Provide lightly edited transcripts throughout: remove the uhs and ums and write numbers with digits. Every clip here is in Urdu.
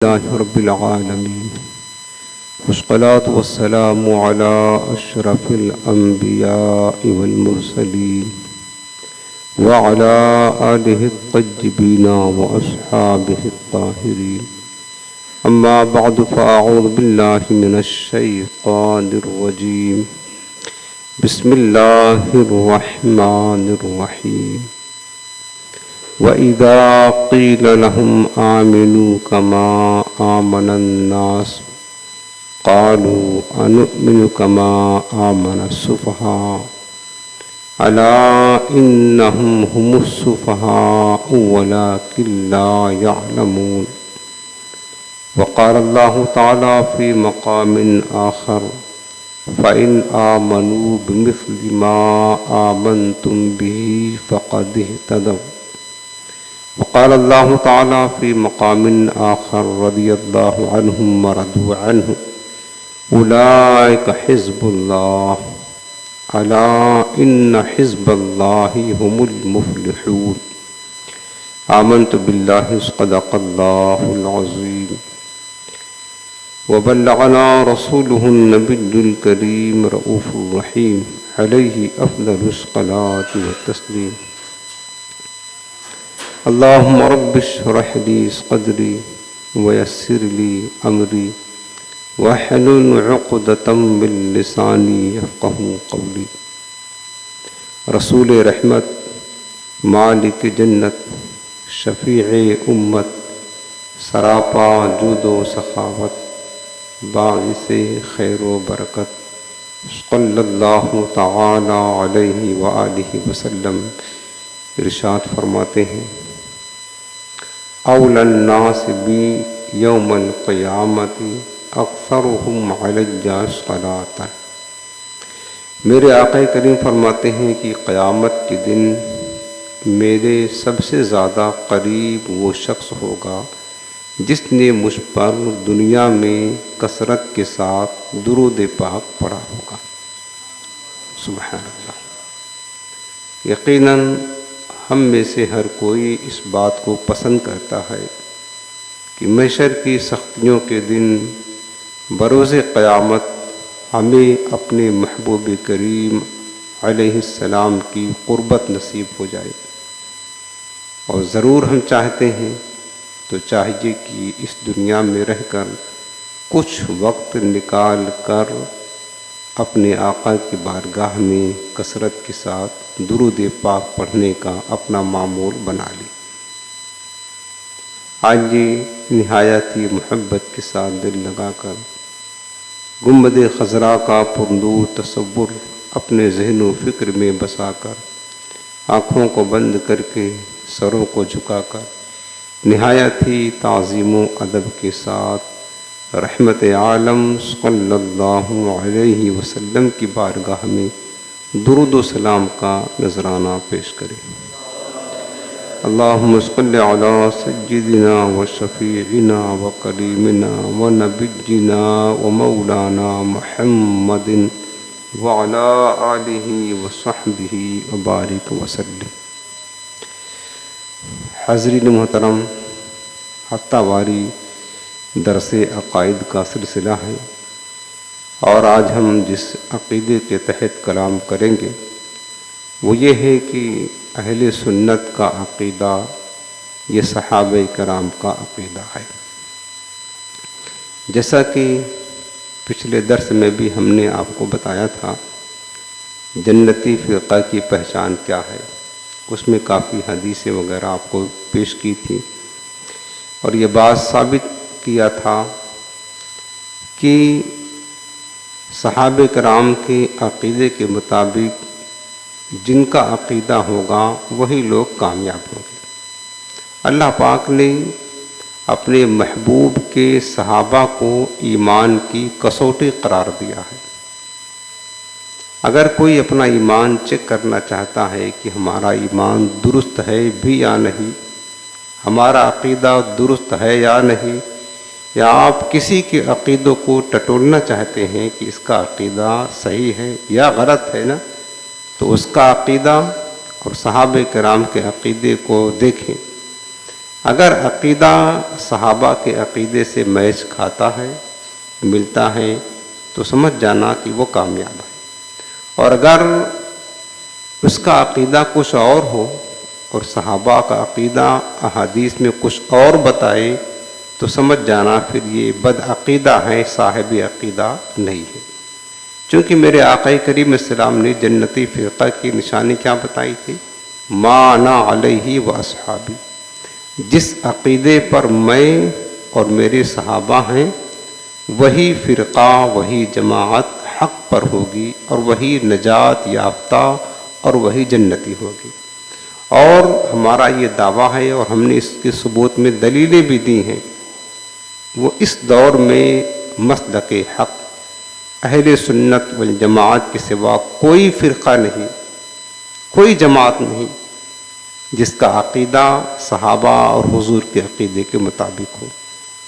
لله رب العالمين والصلاة والسلام على أشرف الأنبياء والمرسلين وعلى آله الطيبين وأصحابه الطاهرين أما بعد فأعوذ بالله من الشيطان الرجيم بسم الله الرحمن الرحيم وَإِذَا قِيلَ لَهُمْ آمِنُوا كَمَا آمَنَ النَّاسُ قَالُوا أَنُؤْمِنُ كَمَا آمَنَ السُّفَهَاءُ أَلَا إِنَّهُمْ هُمُ السُّفَهَاءُ وَلَكِنْ لَا يَعْلَمُونَ وقال الله تعالى في مقام آخر فإن آمنوا بمثل ما آمنتم به فقد اهتدوا وقال الله تعالى في مقام آخر رضي الله عنهم ورضوا عنه أولئك حزب الله ألا إن حزب الله هم المفلحون آمنت بالله صدق الله العظيم وبلغنا رسوله النبي الكريم رؤوف الرحيم عليه أفضل الصلاة والتسليم اللهم رب اشرح لي صدري ويسر لي أمري واحلل عقدة من لساني يفقهوا قولي رسول رحمت مالک جنت شفیع امت سراپا جود و سخاوت باعث خیر و برکت صلی اللہ تعالی علیہ وآلہ وسلم ارشاد فرماتے ہیں اول الناس بی یوم القیامت اکثرهم علی صلاۃ میرے آقا کریم فرماتے ہیں کہ قیامت کے دن میرے سب سے زیادہ قریب وہ شخص ہوگا جس نے مجھ پر دنیا میں کثرت کے ساتھ درود پاک پڑھا ہوگا۔ سبحان اللہ۔ یقیناً ہم میں سے ہر کوئی اس بات کو پسند کرتا ہے کہ محشر کی سختیوں کے دن بروز قیامت ہمیں اپنے محبوب کریم علیہ السلام کی قربت نصیب ہو جائے، اور ضرور ہم چاہتے ہیں تو چاہیے کہ اس دنیا میں رہ کر کچھ وقت نکال کر اپنے آقا کی بارگاہ میں کثرت کے ساتھ درود پاک پڑھنے کا اپنا معمول بنا لی۔ آج یہ نہایت ہی محبت کے ساتھ دل لگا کر گنبد خضرا کا پرنور تصور اپنے ذہن و فکر میں بسا کر آنکھوں کو بند کر کے سروں کو جھکا کر نہایت ہی تعظیم و ادب کے ساتھ رحمت عالم صلی اللہ علیہ وسلم کی بارگاہ میں درود و سلام کا نذرانہ پیش کریں۔ اللہم صلی علی سیدنا و شفیعنا و کریمنا و نبینا و مولانا محمد وعلی آلہ و صحبہ و بارک وسلم۔ حاضرین محترم، ہفتہ واری درس عقائد کا سلسلہ ہے، اور آج ہم جس عقیدے کے تحت کلام کریں گے وہ یہ ہے کہ اہل سنت کا عقیدہ یہ صحابہ کرام کا عقیدہ ہے۔ جیسا کہ پچھلے درس میں بھی ہم نے آپ کو بتایا تھا جنتی فرقہ کی پہچان کیا ہے، اس میں کافی حدیثیں وغیرہ آپ کو پیش کی تھی، اور یہ بات ثابت کیا تھا کہ صحابہ کرام کے عقیدے کے مطابق جن کا عقیدہ ہوگا وہی لوگ کامیاب ہوں گے۔ اللہ پاک نے اپنے محبوب کے صحابہ کو ایمان کی کسوٹی قرار دیا ہے۔ اگر کوئی اپنا ایمان چیک کرنا چاہتا ہے کہ ہمارا ایمان درست ہے بھی یا نہیں، ہمارا عقیدہ درست ہے یا نہیں، یا آپ کسی کے عقیدوں کو ٹٹولنا چاہتے ہیں کہ اس کا عقیدہ صحیح ہے یا غلط ہے نا، تو اس کا عقیدہ اور صحابہ کرام کے عقیدے کو دیکھیں۔ اگر عقیدہ صحابہ کے عقیدے سے میچ کھاتا ہے، ملتا ہے، تو سمجھ جانا کہ وہ کامیاب ہے، اور اگر اس کا عقیدہ کچھ اور ہو اور صحابہ کا عقیدہ احادیث میں کچھ اور بتائے تو سمجھ جانا پھر یہ بد عقیدہ ہے، صاحب عقیدہ نہیں ہے۔ چونکہ میرے آقا کریم السلام نے جنتی فرقہ کی نشانی کیا بتائی تھی؟ ما انا علیہ و اصحابی، جس عقیدے پر میں اور میرے صحابہ ہیں وہی فرقہ، وہی جماعت حق پر ہوگی، اور وہی نجات یافتہ اور وہی جنتی ہوگی۔ اور ہمارا یہ دعویٰ ہے، اور ہم نے اس کے ثبوت میں دلیلیں بھی دی ہیں، وہ اس دور میں مسلک حق اہل سنت والجماعت کے سوا کوئی فرقہ نہیں، کوئی جماعت نہیں جس کا عقیدہ صحابہ اور حضور کے عقیدے کے مطابق ہو۔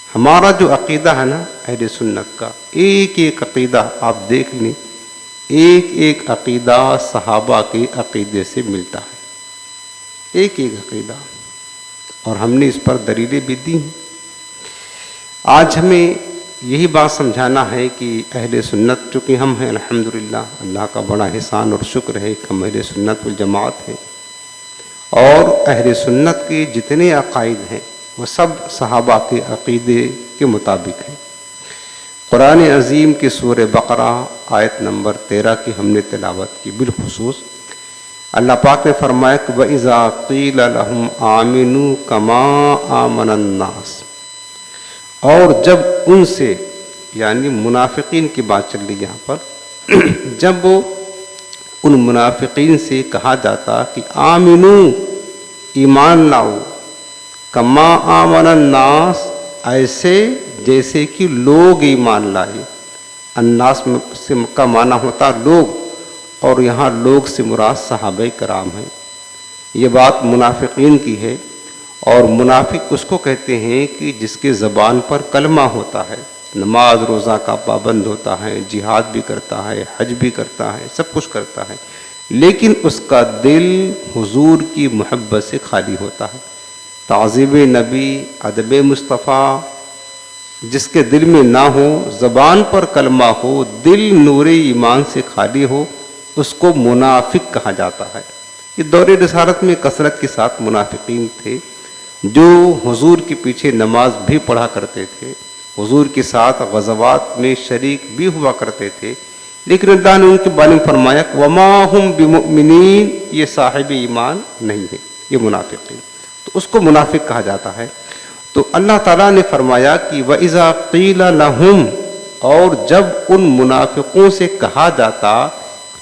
ہمارا جو عقیدہ ہے نا اہل سنت کا، ایک ایک عقیدہ آپ دیکھ لیں، ایک ایک عقیدہ صحابہ کے عقیدے سے ملتا ہے، ایک ایک عقیدہ، اور ہم نے اس پر دلیلیں بھی دی ہیں۔ آج ہمیں یہی بات سمجھانا ہے کہ اہل سنت، چونکہ ہم ہیں الحمدللہ، اللہ کا بڑا احسان اور شکر ہے کہ ہم اہل سنت والجماعت ہیں، اور اہل سنت کے جتنے عقائد ہیں وہ سب صحابہ کے عقیدے کے مطابق ہیں۔ قرآن عظیم کی سورہ بقرہ آیت نمبر 13 کی ہم نے تلاوت کی، بالخصوص اللہ پاک نے فرمایا کہ وَإِذَا قِيلَ لَهُمْ آمِنُوا كَمَا آمَنَ النَّاسِ، اور جب ان سے، یعنی منافقین کی بات چل رہی یہاں پر، جب ان منافقین سے کہا جاتا کہ آمنو، ایمان لاؤ، کما آمن الناس، ایسے جیسے کہ لوگ ایمان لائے۔ الناس سے کا معنی ہوتا لوگ، اور یہاں لوگ سے مراد صحابہ کرام ہیں۔ یہ بات منافقین کی ہے، اور منافق اس کو کہتے ہیں کہ جس کے زبان پر کلمہ ہوتا ہے، نماز روزہ کا پابند ہوتا ہے، جہاد بھی کرتا ہے، حج بھی کرتا ہے، سب کچھ کرتا ہے، لیکن اس کا دل حضور کی محبت سے خالی ہوتا ہے۔ تعظیم نبی، ادب مصطفیٰ جس کے دل میں نہ ہو، زبان پر کلمہ ہو، دل نور ایمان سے خالی ہو، اس کو منافق کہا جاتا ہے۔ یہ دور رسالت میں کثرت کے ساتھ منافقین تھے جو حضور کے پیچھے نماز بھی پڑھا کرتے تھے، حضور کے ساتھ غزوات میں شریک بھی ہوا کرتے تھے، لیکن اللہ نے ان کے بارے میں فرمایا وما ہم بمؤمنین، یہ صاحب ایمان نہیں ہے، یہ منافقین، تو اس کو منافق کہا جاتا ہے۔ تو اللہ تعالیٰ نے فرمایا کہ وَإِذَا قِيلَ لَهُمْ، اور جب ان منافقوں سے کہا جاتا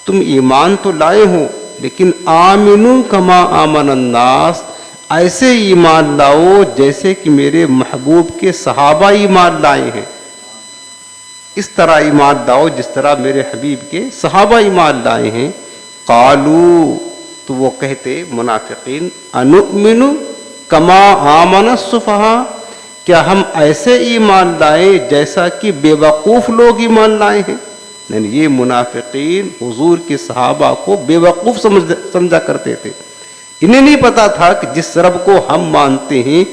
تم ایمان تو لائے ہو لیکن آمنوا کما آمن الناس، ایسے ایمان لاؤ جیسے کہ میرے محبوب کے صحابہ ایمان لائے ہیں، اس طرح ایمان لاؤ جس طرح میرے حبیب کے صحابہ ایمان لائے ہیں۔ قالوا، تو وہ کہتے منافقین، انؤمن کما آمن السفہاء، کیا ہم ایسے ایمان لائے جیسا کہ بے وقوف لوگ ایمان لائے ہیں؟ یعنی یہ منافقین حضور کے صحابہ کو بے وقوف سمجھا کرتے تھے، انہیں نہیں پتا تھا کہ جس رب کو ہم مانتے ہیں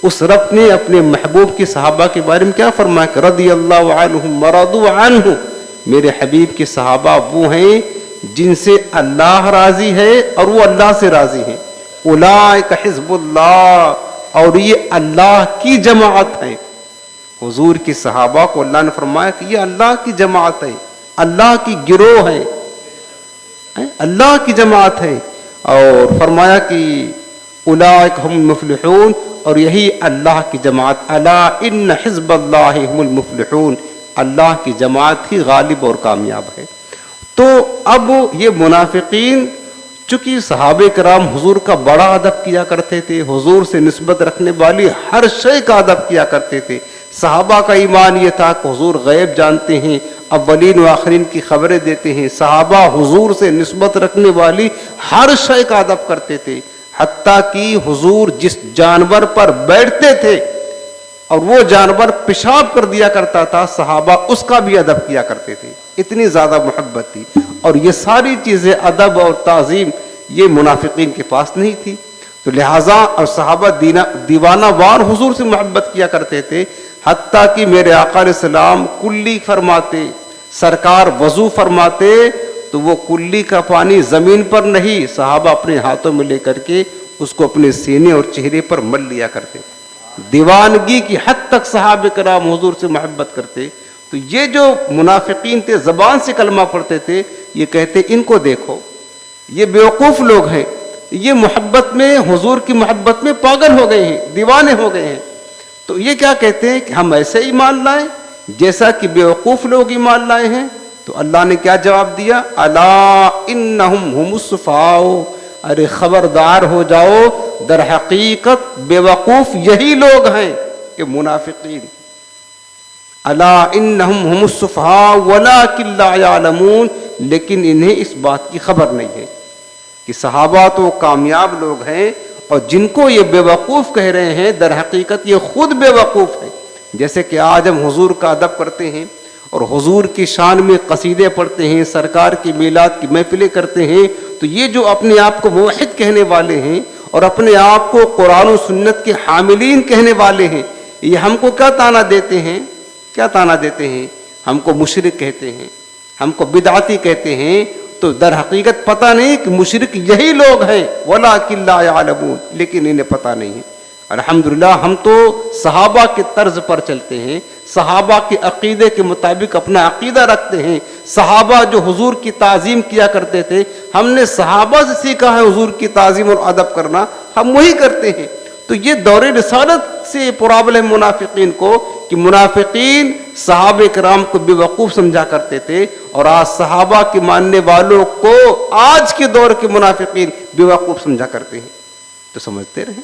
اس رب نے اپنے محبوب کے صحابہ کے بارے میں کیا فرمایا کہ رضی اللہ عنہم ورضوا عنہ، میرے حبیب کے صحابہ وہ ہیں جن سے اللہ راضی ہے اور وہ اللہ سے راضی ہیں، اولئک حزب اللہ، اور یہ اللہ کی جماعت ہے۔ حضور کے صحابہ کو اللہ نے فرمایا کہ یہ اللہ کی جماعت ہے، اللہ کی گروہ ہے، اللہ کی جماعت ہے، اور فرمایا کہ اولئک هم المفلحون، اور یہی اللہ کی جماعت، الا ان حزب اللہ هم المفلحون، اللہ کی جماعت ہی غالب اور کامیاب ہے۔ تو اب یہ منافقین چونکہ صحابہ کرام حضور کا بڑا ادب کیا کرتے تھے، حضور سے نسبت رکھنے والی ہر شے کا ادب کیا کرتے تھے، صحابہ کا ایمان یہ تھا کہ حضور غیب جانتے ہیں، اولین و آخرین کی خبریں دیتے ہیں، صحابہ حضور سے نسبت رکھنے والی ہر شے کا ادب کرتے تھے، حتیٰ کہ حضور جس جانور پر بیٹھتے تھے اور وہ جانور پیشاب کر دیا کرتا تھا، صحابہ اس کا بھی ادب کیا کرتے تھے، اتنی زیادہ محبت تھی۔ اور یہ ساری چیزیں ادب اور تعظیم یہ منافقین کے پاس نہیں تھی۔ تو لہٰذا اور صحابہ دیوانہ وار حضور سے محبت کیا کرتے تھے، حتیٰ کہ میرے آقا علیہ السلام کلی فرماتے، سرکار وضو فرماتے تو وہ کلی کا پانی زمین پر نہیں، صحابہ اپنے ہاتھوں میں لے کر کے اس کو اپنے سینے اور چہرے پر مل لیا کرتے۔ دیوانگی کی حد تک صحابہ کرام حضور سے محبت کرتے۔ تو یہ جو منافقین تھے زبان سے کلمہ پڑھتے تھے، یہ کہتے ان کو دیکھو، یہ بیوقوف لوگ ہیں، یہ محبت میں، حضور کی محبت میں پاگل ہو گئے ہیں، دیوانے ہو گئے ہیں۔ تو یہ کیا کہتے ہیں کہ ہم ایسے ایمان لائیں جیسا کہ بیوقوف لوگ ایمان لائے ہیں؟ تو اللہ نے کیا جواب دیا؟ الا انہم ہم السفہاء، ارے خبردار ہو جاؤ، در حقیقت بے وقوف یہی لوگ ہیں کہ منافقین۔ الا انہم ہم السفہاء ولکن لا یعلمون، لیکن انہیں اس بات کی خبر نہیں ہے کہ صحابہ تو کامیاب لوگ ہیں، اور جن کو یہ بے وقوف کہہ رہے ہیں در حقیقت یہ خود بے وقوف ہیں۔ جیسے کہ آج ہم حضور کا ادب کرتے ہیں اور حضور کی شان میں قصیدے پڑھتے ہیں، سرکار کی میلاد کی محفلیں کرتے ہیں، تو یہ جو اپنے آپ کو موحد کہنے والے ہیں اور اپنے آپ کو قرآن و سنت کے حاملین کہنے والے ہیں، یہ ہم کو کیا طعنہ دیتے ہیں؟ کیا طعنہ دیتے ہیں؟ ہم کو مشرک کہتے ہیں، ہم کو بدعتی کہتے ہیں۔ تو در حقیقت پتہ نہیں کہ مشرک یہی لوگ ہیں، وَلَٰكِن لَا يَعْلَمُونَ، لیکن انہیں پتہ نہیں ہے۔ الحمدللہ ہم تو صحابہ کے طرز پر چلتے ہیں، صحابہ کے عقیدے کے مطابق اپنا عقیدہ رکھتے ہیں۔ صحابہ جو حضور کی تعظیم کیا کرتے تھے، ہم نے صحابہ سے سیکھا ہے حضور کی تعظیم اور ادب کرنا، ہم وہی کرتے ہیں۔ تو یہ دور رسالت سے پرابلم منافقین کو کہ منافقین صحابہ کرام کو بے وقوف سمجھا کرتے تھے، اور آج صحابہ کے ماننے والوں کو آج کے دور کے منافقین بے وقوف سمجھا کرتے ہیں۔ تو سمجھتے رہیں۔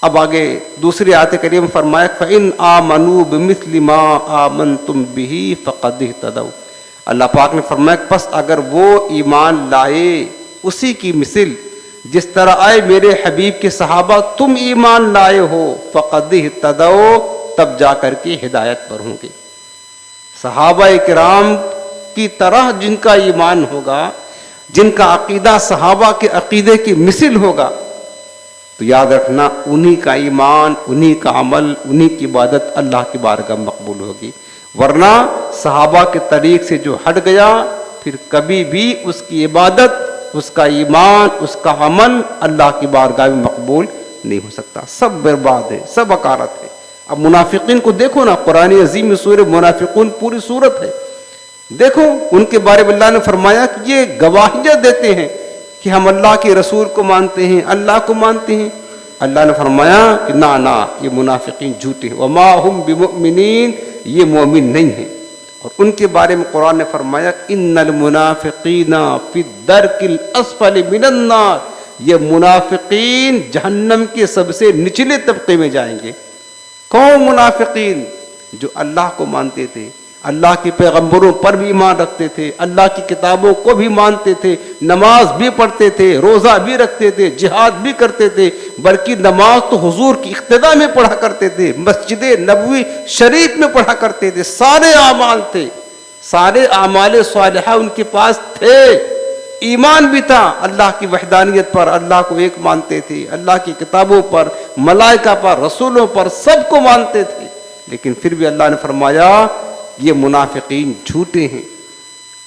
اب آگے دوسری آیت کریم فرمایا فَإِنْ آمَنُوا بِمِثْلِ مَا آمَنْتُمْ بِهِ فَقَدْ اهْتَدَوْا، اللہ پاک نے فرمایا پس اگر وہ ایمان لائے اسی کی مثل جس طرح آئے میرے حبیب کے صحابہ تم ایمان لائے ہو، فَقَدْ اهْتَدَوْا، تب جا کر کے ہدایت پر ہوں گے۔ صحابہ کرام کی طرح جن کا ایمان ہوگا، جن کا عقیدہ صحابہ کے عقیدے کی مثل ہوگا، تو یاد رکھنا انہی کا ایمان، انہی کا عمل، انہی کی عبادت اللہ کی بارگاہ مقبول ہوگی۔ ورنہ صحابہ کے طریق سے جو ہٹ گیا، پھر کبھی بھی اس کی عبادت، اس کا ایمان، اس کا عمل اللہ کی بارگاہ میں مقبول نہیں ہو سکتا۔ سب برباد ہے، سب اکارت ہے۔ اب منافقین کو دیکھو نا، قرآن عظیم میں سورہ منافقون پوری سورت ہے، دیکھو ان کے بارے میں اللہ نے فرمایا کہ یہ گواہیاں دیتے ہیں کہ ہم اللہ کے رسول کو مانتے ہیں، اللہ کو مانتے ہیں۔ اللہ نے فرمایا کہ نہ یہ منافقین جھوٹے ہیں، وما ہم بمؤمنین، یہ مومن نہیں ہیں۔ اور ان کے بارے میں قرآن نے فرمایا ان المنافقین فی الدرک الاسفل من النار، یہ منافقین جہنم کے سب سے نچلے طبقے میں جائیں گے۔ کون منافقین؟ جو اللہ کو مانتے تھے، اللہ کے پیغمبروں پر بھی ایمان رکھتے تھے، اللہ کی کتابوں کو بھی مانتے تھے، نماز بھی پڑھتے تھے، روزہ بھی رکھتے تھے، جہاد بھی کرتے تھے، بلکہ نماز تو حضور کی اقتداء میں پڑھا کرتے تھے، مسجد نبوی شریف میں پڑھا کرتے تھے، سارے اعمال تھے، سارے اعمال صالحہ ان کے پاس تھے، ایمان بھی تھا اللہ کی وحدانیت پر، اللہ کو ایک مانتے تھے، اللہ کی کتابوں پر، ملائکہ پر، رسولوں پر، سب کو مانتے تھے، لیکن پھر بھی اللہ نے فرمایا یہ منافقین جھوٹے ہیں،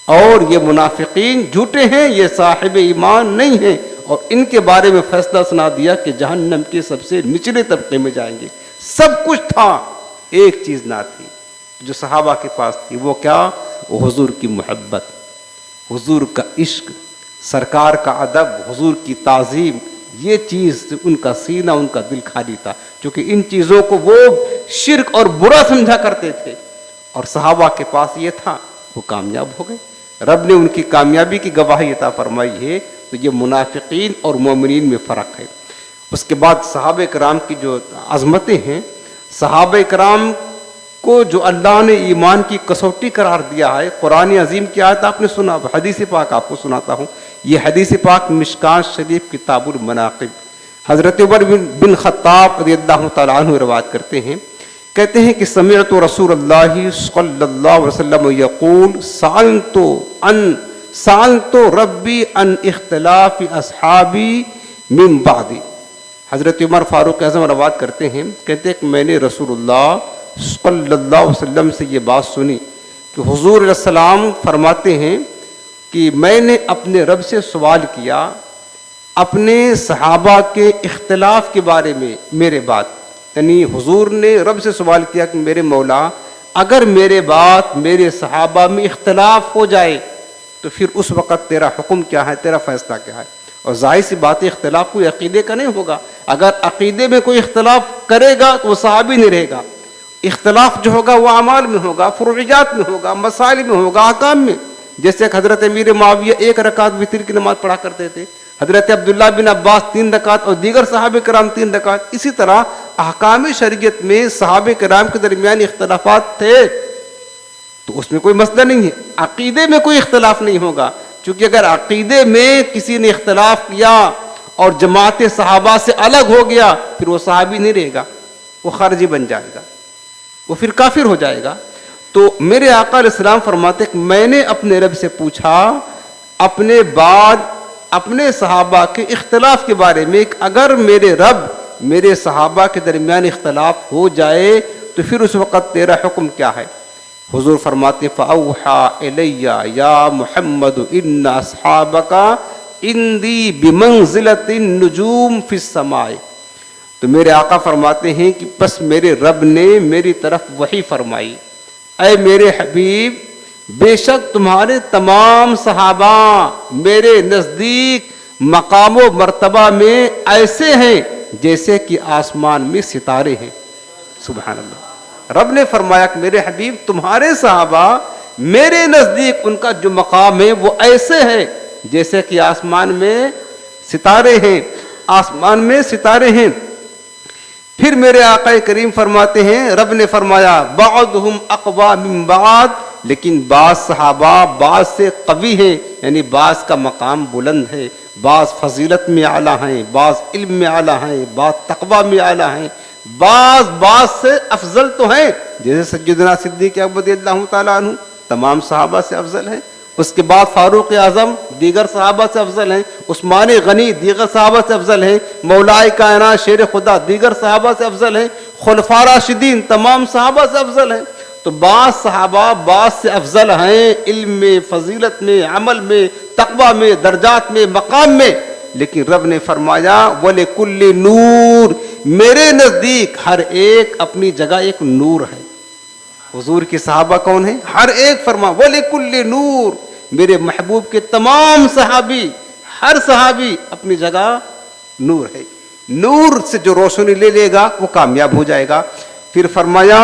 اور یہ منافقین جھوٹے ہیں، یہ صاحب ایمان نہیں ہیں، اور ان کے بارے میں فیصلہ سنا دیا کہ جہنم کے سب سے نچلے طبقے میں جائیں گے۔ سب کچھ تھا، ایک چیز نہ تھی جو صحابہ کے پاس تھی، وہ کیا؟ وہ حضور کی محبت، حضور کا عشق، سرکار کا ادب، حضور کی تعظیم، یہ چیز ان کا سینہ، ان کا دل خالی تھا، کیونکہ ان چیزوں کو وہ شرک اور برا سمجھا کرتے تھے، اور صحابہ کے پاس یہ تھا، وہ کامیاب ہو گئے۔ رب نے ان کی کامیابی کی گواہی عطا فرمائی ہے۔ تو یہ منافقین اور مومنین میں فرق ہے۔ اس کے بعد صحابہ کرام کی جو عظمتیں ہیں، صحابہ کرام کو جو اللہ نے ایمان کی کسوٹی قرار دیا ہے، قرآن عظیم کی آیت آپ نے سنا، حدیث پاک آپ کو سناتا ہوں۔ یہ حدیث پاک مشکاۃ شریف کتاب المناقب، حضرت عمر بن خطاب رضی اللہ تعالیٰ عنہ روایت کرتے ہیں، کہتے ہیں کہ سمعت رسول اللہ صلی اللہ علیہ وسلم یقول سألت ربی عن اختلاف اصحابی من بعدی، حضرت عمر فاروق اعظم روایت کرتے ہیں، کہتے ہیں کہ میں نے رسول اللہ صلی اللہ علیہ وسلم سے یہ بات سنی کہ حضور علیہ السلام فرماتے ہیں کہ میں نے اپنے رب سے سوال کیا اپنے صحابہ کے اختلاف کے بارے میں میرے بعد، یعنی حضور نے رب سے سوال کیا کہ میرے مولا اگر میرے بعد میرے صحابہ میں اختلاف ہو جائے تو پھر اس وقت تیرا حکم کیا ہے، تیرا فیصلہ کیا ہے؟ اور ظاہر سی بات ہے اختلاف کوئی عقیدے کا نہیں ہوگا، اگر عقیدے میں کوئی اختلاف کرے گا تو وہ صحابی نہیں رہے گا، اختلاف جو ہوگا وہ اعمال میں ہوگا، فروعیات میں ہوگا، مسائل میں ہوگا، احکام میں، جیسے کہ حضرت امیر معاویہ 1 رکعت وتر کی نماز پڑھا کرتے تھے، حضرت عبداللہ بن عباس 3 رکعت اور دیگر صحابہ کرام 3 رکعت، اسی طرح احکام شریعت میں صحابہ کرام کے درمیان اختلافات تھے، تو اس میں کوئی مسئلہ نہیں ہے، عقیدے میں کوئی اختلاف نہیں ہوگا، چونکہ اگر عقیدے میں کسی نے اختلاف کیا اور جماعت صحابہ سے الگ ہو گیا پھر وہ صحابی نہیں رہے گا، وہ خارجی بن جائے گا، وہ پھر کافر ہو جائے گا۔ تو میرے آقا علیہ السلام فرماتے کہ میں نے اپنے رب سے پوچھا اپنے بعد اپنے صحابہ کے اختلاف کے بارے میں، اگر میرے رب میرے صحابہ کے درمیان اختلاف ہو جائے تو پھر اس وقت تیرا حکم کیا ہے؟ حضور فرماتے فَأَوْحَى إِلَيَّ يَا مُحَمَّدُ إِنَّ أَصْحَابَكَ عِنْدِي بِمَنْزِلَةِ النُّجُومِ فِي السَّمَاءِ، تو میرے آقا فرماتے ہیں کہ پس میرے رب نے میری طرف وحی فرمائی، اے میرے حبیب بے شک تمہارے تمام صحابہ میرے نزدیک مقام و مرتبہ میں ایسے ہیں جیسے کہ آسمان میں ستارے ہیں۔ سبحان اللہ، رب نے فرمایا کہ میرے حبیب تمہارے صحابہ میرے نزدیک ان کا جو مقام ہے وہ ایسے ہے جیسے کہ آسمان میں ستارے ہیں، آسمان میں ستارے ہیں۔ پھر میرے آقا کریم فرماتے ہیں، رب نے فرمایا بعضهم اقوی من بعض، لیکن بعض صحابہ بعض سے قوی ہیں، یعنی بعض کا مقام بلند ہے، بعض فضیلت میں اعلیٰ ہیں، بعض علم میں اعلیٰ ہیں، بعض تقوی میں اعلیٰ ہیں، بعض سے افضل تو ہیں، جیسے سیدنا صدیق اکبر رضی اللہ تعالیٰ عنہ تمام صحابہ سے افضل ہیں، اس کے بعد فاروق اعظم دیگر صحابہ سے افضل ہیں، عثمان غنی دیگر صحابہ سے افضل ہیں، مولائے کائنات شیر خدا دیگر صحابہ سے افضل ہیں، خلفاء راشدین تمام صحابہ سے افضل ہیں۔ تو بعض صحابہ بعض سے افضل ہیں علم میں، فضیلت میں، عمل میں، تقوی میں، درجات میں، مقام میں، لیکن رب نے فرمایا وَلِكُلِّ نور، میرے نزدیک ہر ایک اپنی جگہ ایک نور ہے۔ حضور کے صحابہ کون ہیں؟ ہر ایک فرما وَلِكُلِّ نور، میرے محبوب کے تمام صحابی ہر صحابی اپنی جگہ نور ہے، نور سے جو روشنی لے لے گا وہ کامیاب ہو جائے گا۔ پھر فرمایا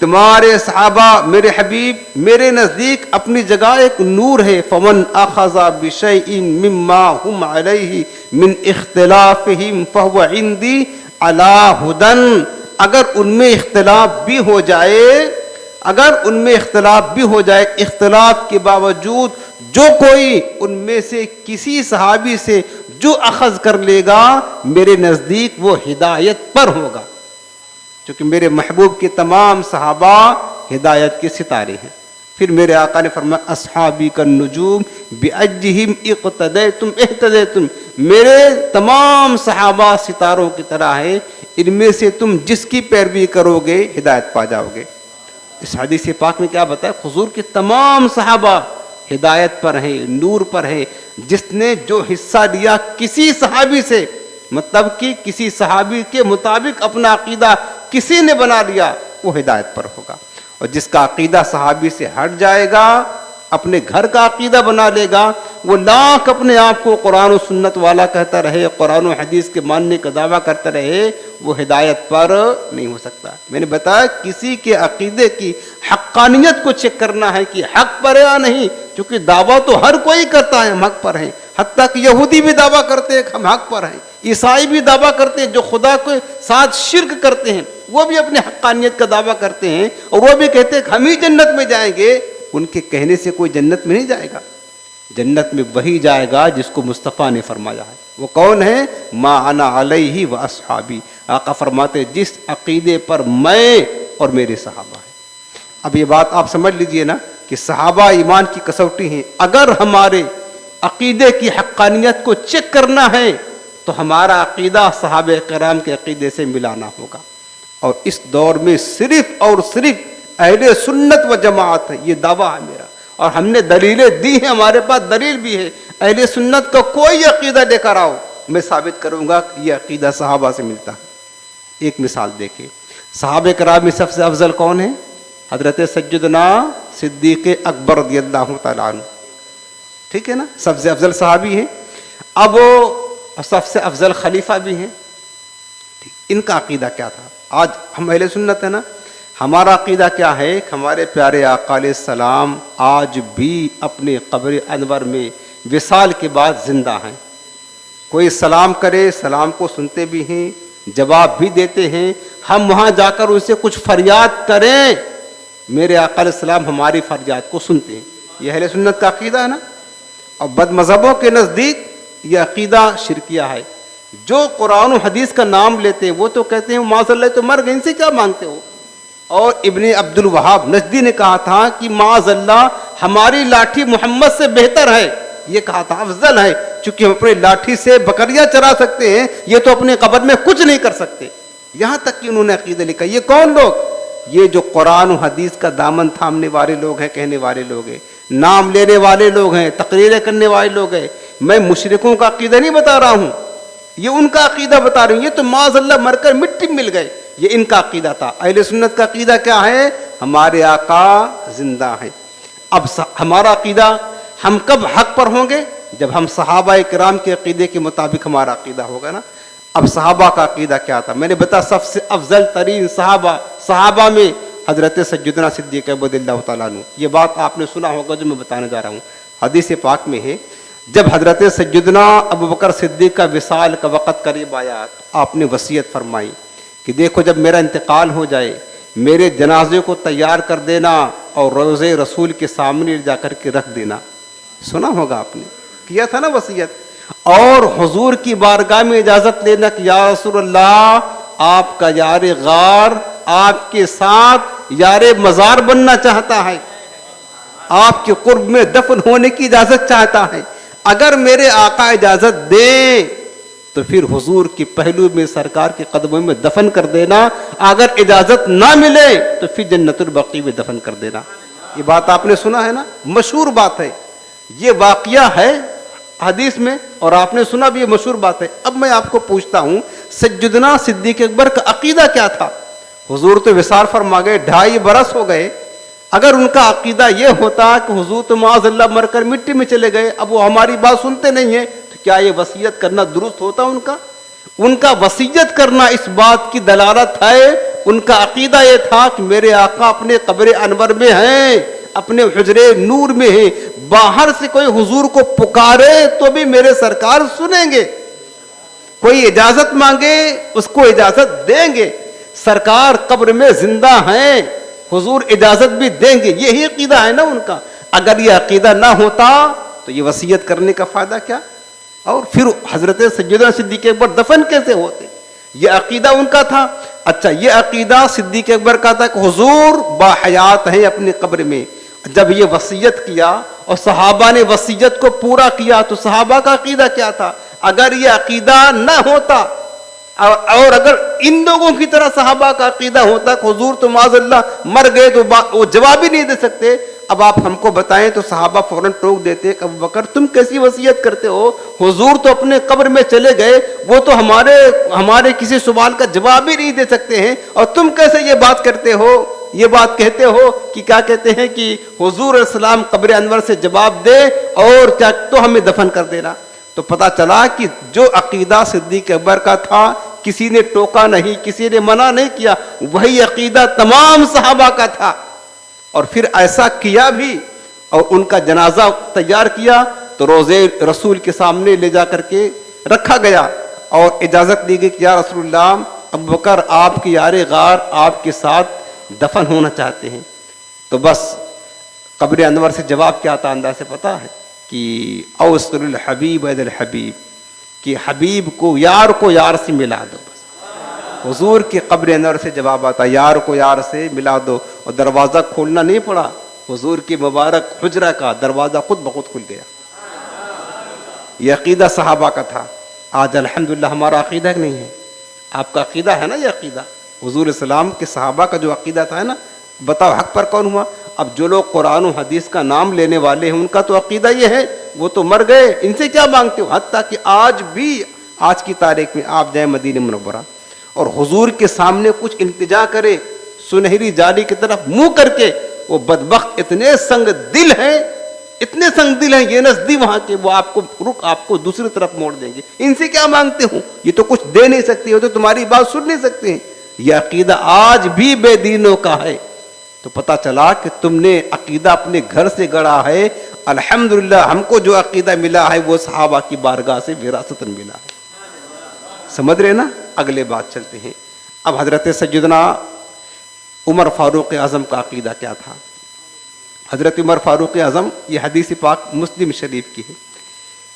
تمہارے صحابہ میرے حبیب میرے نزدیک اپنی جگہ ایک نور ہے، فمن اخذ بشیء مما هم علیہ من اختلافهم فهو عندي علی ھدی، اگر ان میں اختلاف بھی ہو جائے، اگر ان میں اختلاف بھی ہو جائے، اختلاف کے باوجود جو کوئی ان میں سے کسی صحابی سے جو اخذ کر لے گا میرے نزدیک وہ ہدایت پر ہوگا، کیونکہ میرے محبوب کے تمام صحابہ ہدایت کے ستارے ہیں۔ پھر میرے آقا نے فرمایا اصحابی کالنجوم بأجہم اقتدیتم اہتدیتم، میرے تمام صحابہ ستاروں کی طرح ہیں، ان میں سے تم جس کی پیروی کرو گے ہدایت پا جاؤ گے۔ اس حدیث پاک میں کیا بتایا؟ حضور کے تمام صحابہ ہدایت پر ہیں، نور پر ہیں، جس نے جو حصہ لیا کسی صحابی سے، مطلب کہ کسی صحابی کے مطابق اپنا عقیدہ کسی نے بنا لیا وہ ہدایت پر ہوگا، اور جس کا عقیدہ صحابی سے ہٹ جائے گا، اپنے گھر کا عقیدہ بنا لے گا، وہ لاکھ اپنے آپ کو قرآن و سنت والا کہتا رہے، قرآن و حدیث کے ماننے کا دعویٰ کرتا رہے، وہ ہدایت پر نہیں ہو سکتا۔ میں نے بتایا کسی کے عقیدے کی حقانیت کو چیک کرنا ہے کہ حق پر ہے یا نہیں، کیونکہ دعویٰ تو ہر کوئی کرتا ہے ہم حق پر ہیں، حتیٰ کہ یہودی بھی دعویٰ کرتے ہیں کہ ہم حق پر ہیں، عیسائی بھی دعویٰ کرتے ہیں، جو خدا کے ساتھ شرک کرتے ہیں وہ بھی اپنے حقانیت کا دعویٰ کرتے ہیں، اور وہ بھی کہتے ہیں کہ ہم ہی جنت میں جائیں گے۔ ان کے کہنے سے کوئی جنت میں نہیں جائے گا، جنت میں وہی جائے گا جس کو مصطفیٰ نے فرمایا ہے۔ وہ کون ہے؟ ما انا علیہ و اصحابی، آقا فرماتے جس عقیدے پر میں اور میرے صحابہ ہیں۔ اب یہ بات آپ سمجھ لیجئے نا کہ صحابہ ایمان کی کسوٹی ہیں، اگر ہمارے عقیدے کی حقانیت کو چیک کرنا ہے تو ہمارا عقیدہ صحابہ کرام کے عقیدے سے ملانا ہوگا. اور اس دور میں صرف اور صرف اہل سنت و جماعت ہے، یہ دعویٰ ہے میرا، اور ہم نے دلیلیں دی ہیں، ہمارے پاس دلیل بھی ہے. اہل سنت کا کوئی عقیدہ لے کر آؤ، میں ثابت کروں گا کہ یہ عقیدہ صحابہ سے ملتا ہے. ایک مثال دیکھیں، صحابہ کرام میں سب سے افضل کون ہے؟ حضرت سیدنا صدیق اکبر رضی اللہ تعالیٰ عنہ، ٹھیک ہے نا، سب سے افضل صحابی ہیں. اب وہ سب سے افضل خلیفہ بھی ہیں. ان کا عقیدہ کیا تھا؟ آج ہم اہل سنت ہے نا، ہمارا عقیدہ کیا ہے کہ ہمارے پیارے آقا علیہ السلام آج بھی اپنے قبر انور میں وصال کے بعد زندہ ہیں. کوئی سلام کرے، سلام کو سنتے بھی ہیں، جواب بھی دیتے ہیں. ہم وہاں جا کر ان سے کچھ فریاد کریں، میرے آقا علیہ السلام ہماری فریاد کو سنتے ہیں. یہ اہل سنت کا عقیدہ ہے نا. اور بد مذہبوں کے نزدیک یہ عقیدہ شرکیہ ہے. جو قرآن و حدیث کا نام لیتے ہیں وہ تو کہتے ہیں معاذ اللہ تو مر گئے، ان سے کیا مانگتے ہو. اور ابن عبد الوہاب نجدی نے کہا تھا کہ معاذ اللہ ہماری لاٹھی محمد سے بہتر ہے، یہ کہا تھا افضل ہے، چونکہ ہم اپنے لاٹھی سے بکریاں چرا سکتے ہیں، یہ تو اپنے قبر میں کچھ نہیں کر سکتے. یہاں تک کہ انہوں نے عقیدہ لکھا. یہ کون لوگ؟ یہ جو قرآن و حدیث کا دامن تھامنے والے لوگ ہیں، کہنے والے لوگ ہیں، نام لینے والے لوگ ہیں، تقریریں کرنے والے لوگ ہیں. میں مشرکوں کا عقیدہ نہیں بتا رہا ہوں، یہ ان کا عقیدہ بتا رہی ہوں. یہ تو معاذ اللہ مر کر مٹی مل گئے، یہ ان کا عقیدہ تھا. اہل سنت کا عقیدہ کیا ہے؟ ہمارے آقا زندہ ہیں. اب ہمارا عقیدہ ہم کب حق پر ہوں گے؟ جب ہم صحابہ کرام کے عقیدے کے مطابق ہمارا عقیدہ ہوگا نا. اب صحابہ کا عقیدہ کیا تھا؟ میں نے بتا سب سے افضل ترین صحابہ میں حضرت سیدنا صدیق اکبر رضی اللہ تعالیٰ عنہ. یہ بات آپ نے سنا ہوگا جو میں بتانے جا رہا ہوں. حدیث پاک میں ہے جب حضرت سیدنا ابو بکر صدیق کا وصال کا وقت قریب آیا تو آپ نے وصیت فرمائی کہ دیکھو جب میرا انتقال ہو جائے میرے جنازے کو تیار کر دینا اور روضے رسول کے سامنے جا کر کے رکھ دینا. سنا ہوگا آپ نے، کیا تھا نا وصیت. اور حضور کی بارگاہ میں اجازت لینا کہ یا رسول اللہ آپ کا یار غار آپ کے ساتھ یار مزار بننا چاہتا ہے، آپ کے قرب میں دفن ہونے کی اجازت چاہتا ہے. اگر میرے آقا اجازت دیں تو پھر حضور کی پہلو میں سرکار کے قدموں میں دفن کر دینا، اگر اجازت نہ ملے تو پھر جنت البقیع میں دفن کر دینا. یہ بات آپ نے سنا ہے نا، مشہور بات ہے، یہ واقعہ ہے حدیث میں اور آپ نے سنا بھی، یہ مشہور بات ہے. اب میں آپ کو پوچھتا ہوں سیدنا صدیق اکبر کا عقیدہ کیا تھا؟ حضور تو وصال فرما گئے، 2.5 برس ہو گئے. اگر ان کا عقیدہ یہ ہوتا کہ حضور تو معاذ اللہ مر کر مٹی میں چلے گئے، اب وہ ہماری بات سنتے نہیں ہیں، تو کیا یہ وصیت کرنا درست ہوتا؟ ان کا وصیت کرنا اس بات کی دلالت ہے، ان کا عقیدہ یہ تھا کہ میرے آقا اپنے قبر انور میں ہیں، اپنے حجرے نور میں ہیں، باہر سے کوئی حضور کو پکارے تو بھی میرے سرکار سنیں گے، کوئی اجازت مانگے اس کو اجازت دیں گے، سرکار قبر میں زندہ ہیں، حضور اجازت بھی دیں گے. یہی عقیدہ ہے نا ان کا. اگر یہ عقیدہ نہ ہوتا تو یہ وصیت کرنے کا فائدہ کیا؟ اور پھر حضرت سیدنا صدیق اکبر دفن کیسے ہوتے؟ یہ عقیدہ ان کا تھا. اچھا، یہ عقیدہ صدیق اکبر کا تھا کہ حضور باحیات ہیں اپنی قبر میں. جب یہ وصیت کیا اور صحابہ نے وصیت کو پورا کیا تو صحابہ کا عقیدہ کیا تھا؟ اگر یہ عقیدہ نہ ہوتا اور اگر ان لوگوں کی طرح صحابہ کا عقیدہ ہوتا کہ حضور تو معاذ اللہ مر گئے تو وہ جواب ہی نہیں دے سکتے. اب آپ ہم کو بتائیں تو صحابہ فوراً ٹوک دیتے کہ ابو بکر تم کیسی وصیت کرتے ہو؟ حضور تو اپنے قبر میں چلے گئے، وہ تو ہمارے کسی سوال کا جواب ہی نہیں دے سکتے ہیں، اور تم کیسے یہ بات کرتے ہو، یہ بات کہتے ہو کہ کیا کہتے ہیں کہ حضور علیہ السلام قبر انور سے جواب دے اور کیا تو ہمیں دفن کر دینا. تو پتا چلا کہ جو عقیدہ صدیق اکبر کا تھا کسی نے ٹوکا نہیں، کسی نے منع نہیں کیا، وہی عقیدہ تمام صحابہ کا تھا. اور پھر ایسا کیا بھی، اور ان کا جنازہ تیار کیا تو روضے رسول کے سامنے لے جا کر کے رکھا گیا اور اجازت دی گئی کہ یا رسول اللہ ابو بکر آپ کی یار غار آپ کے ساتھ دفن ہونا چاہتے ہیں. تو بس قبر انور سے جواب کیا تھا انداز سے پتا ہے کہ اوصل الحبیب عید الحبیب، کہ حبیب کو یار سے ملا دو. بس حضور کی قبر انور سے جواب آتا یار کو یار سے ملا دو، اور دروازہ کھولنا نہیں پڑا، حضور کی مبارک حجرہ کا دروازہ خود بخود کھل گیا. یہ عقیدہ صحابہ کا تھا. آج الحمدللہ ہمارا عقیدہ نہیں ہے. آپ کا عقیدہ ہے نا یہ عقیدہ؟ حضور السلام کے صحابہ کا جو عقیدہ تھا نا، بتاؤ حق پر کون ہوا؟ اب جو لوگ قرآن و حدیث کا نام لینے والے ہیں ان کا تو عقیدہ یہ ہے، وہ تو مر گئے، ان سے کیا مانگتے ہو؟ حتیٰ کہ آج بھی، آج کی تاریخ میں آپ جائیں مدینہ منورہ اور حضور کے سامنے کچھ التجا کرے سنہری جالی کی طرف منہ کر کے، وہ بدبخت اتنے سنگ دل ہیں، اتنے سنگ دل ہیں یہ نزدی وہاں کے، وہ آپ کو دوسری طرف موڑ دیں گے. ان سے کیا مانگتے ہو؟ یہ تو کچھ دے نہیں سکتے، وہ تو تمہاری بات سن نہیں سکتے ہیں. یہ عقیدہ آج بھی بے دینوں کا ہے. تو پتہ چلا کہ تم نے عقیدہ اپنے گھر سے گڑا ہے. الحمدللہ ہم کو جو عقیدہ ملا ہے وہ صحابہ کی بارگاہ سے وراثتاً ملا ہے. سمجھ رہے نا؟ اگلے بات چلتے ہیں. اب حضرت سیدنا عمر فاروق اعظم کا عقیدہ کیا تھا؟ حضرت عمر فاروق اعظم، یہ حدیث پاک مسلم شریف کی ہے.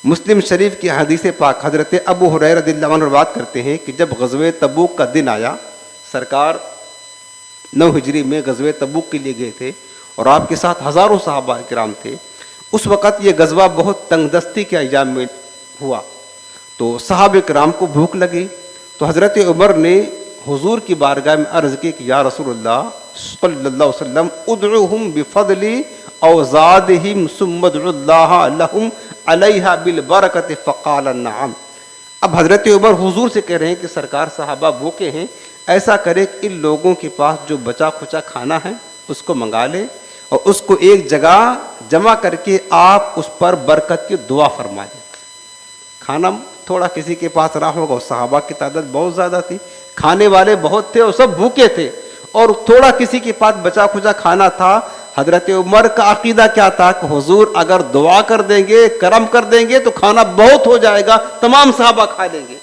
مسلم شریف کی حدیث پاک حضرت ابو ہریرہ رضی اللہ عنہ روایت کرتے ہیں کہ جب غزوہ تبوک کا دن آیا، سرکار 9 ہجری میں غزوہ تبوک کے لیے گئے تھے اور آپ کے ساتھ ہزاروں صحابہ کرام تھے. اس وقت یہ غزوہ بہت تنگ دستی کے ایام میں ہوا، تو صحابہ کرام کو بھوک لگی. تو حضرت عمر نے حضور کی بارگاہ میں عرض کی کہ یا رسول اللہ صلی اللہ علیہ وسلم ادعوہم بفضلی او زادہم ثم ادعو اللہ لہم علیہا بالبرکت فقال نعم. اب حضرت عمر حضور سے کہہ رہے ہیں کہ سرکار صحابہ بھوکے ہیں، ایسا کرے کہ ان لوگوں کے پاس جو بچا کھچا کھانا ہے اس کو منگا لے اور اس کو ایک جگہ جمع کر کے آپ اس پر برکت کی دعا فرما دیں. کھانا تھوڑا کسی کے پاس رہا ہوگا، صحابہ کی تعداد بہت زیادہ تھی، کھانے والے بہت تھے اور سب بھوکے تھے، اور تھوڑا کسی کے پاس بچا کھچا کھانا تھا. حضرت عمر کا عقیدہ کیا تھا کہ حضور اگر دعا کر دیں گے، کرم کر دیں گے تو کھانا بہت ہو جائے گا، تمام صحابہ کھا لیں گے.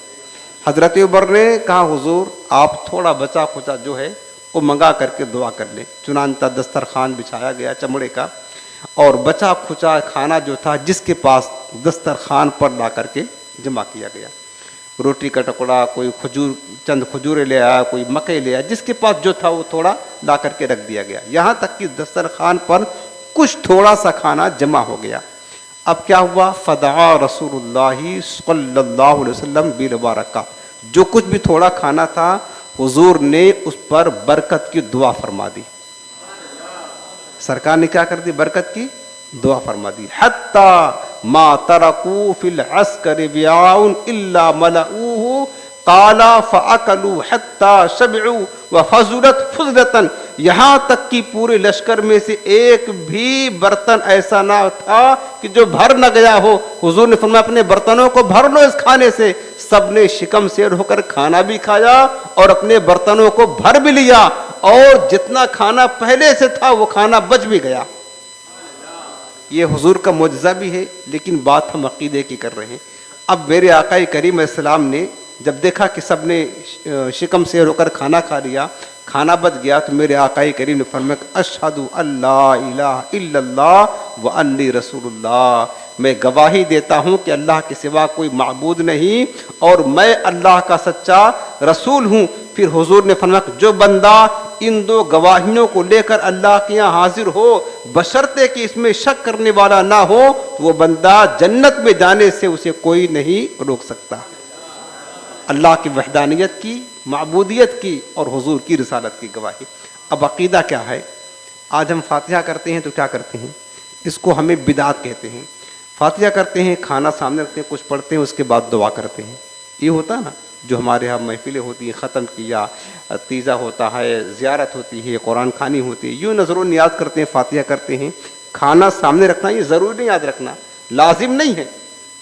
حضرت عمر نے کہا حضور آپ تھوڑا بچا کھچا جو ہے وہ منگا کر کے دعا کر لیں. چنانچہ دسترخوان بچھایا گیا چمڑے کا، اور بچا کھچا کھانا جو تھا جس کے پاس دسترخوان پر لا کر کے جمع کیا گیا. روٹی کا ٹکڑا، کوئی چند کھجورے لے آیا، کوئی مکئی لے آیا، جس کے پاس جو تھا وہ تھوڑا لا کر کے رکھ دیا گیا، یہاں تک کہ دسترخوان پر کچھ تھوڑا سا کھانا جمع ہو گیا. اب کیا ہوا؟ فدعا رسول اللہ صلی اللہ علیہ وسلم بالبرکہ. جو کچھ بھی تھوڑا کھانا تھا حضور نے اس پر برکت کی دعا فرما دی. سرکار نے کیا کر دی؟ برکت کی دعا فرما دی. حتی ما ترکوا فی العسکر وعاء الا ملؤوه قال فاکلوا حتی شبعوا وفضلت فضلة. یہاں تک کہ پورے لشکر میں سے ایک بھی برتن ایسا نہ تھا کہ جو بھر نہ گیا ہو. حضور نے فرمایا اپنے برتنوں کو بھر لو اس کھانے سے. سب نے شکم سیر ہو کر کھانا بھی کھایا اور اپنے برتنوں کو بھر بھی لیا، اور جتنا کھانا پہلے سے تھا وہ کھانا بچ بھی گیا. یہ حضور کا معجزہ بھی ہے، لیکن بات ہم عقیدے کی کر رہے ہیں. اب میرے آقا کریم علیہ السلام نے جب دیکھا کہ سب نے شکم سیر ہو کر کھانا کھا لیا، کھانا بچ گیا، تو میرے آقا کریم نے فرمایا اشہد ان لا الہ الا اللہ وانی رسول اللہ. میں گواہی دیتا ہوں کہ اللہ کے سوا کوئی معبود نہیں اور میں اللہ کا سچا رسول ہوں. پھر حضور نے فرمایا کہ جو بندہ ان 2 گواہیوں کو لے کر اللہ کے یہاں حاضر ہو بشرطے کہ اس میں شک کرنے والا نہ ہو، تو وہ بندہ جنت میں جانے سے اسے کوئی نہیں روک سکتا. اللہ کی وحدانیت کی، معبودیت کی اور حضور کی رسالت کی گواہی. اب عقیدہ کیا ہے؟ آج ہم فاتحہ کرتے ہیں تو کیا کرتے ہیں؟ اس کو ہمیں بدعت کہتے ہیں. فاتحہ کرتے ہیں، کھانا سامنے رکھتے ہیں، کچھ پڑھتے ہیں، اس کے بعد دعا کرتے ہیں. یہ ہوتا ہے نا جو ہمارے یہاں محفلیں ہوتی ہیں، ختم کیا، تیزہ ہوتا ہے، زیارت ہوتی ہے، قرآن خوانی ہوتی ہے، یوں نظر و نیاز کرتے ہیں، فاتحہ کرتے ہیں. کھانا سامنے رکھنا یہ ضروری نہیں، یاد رکھنا لازم نہیں ہے،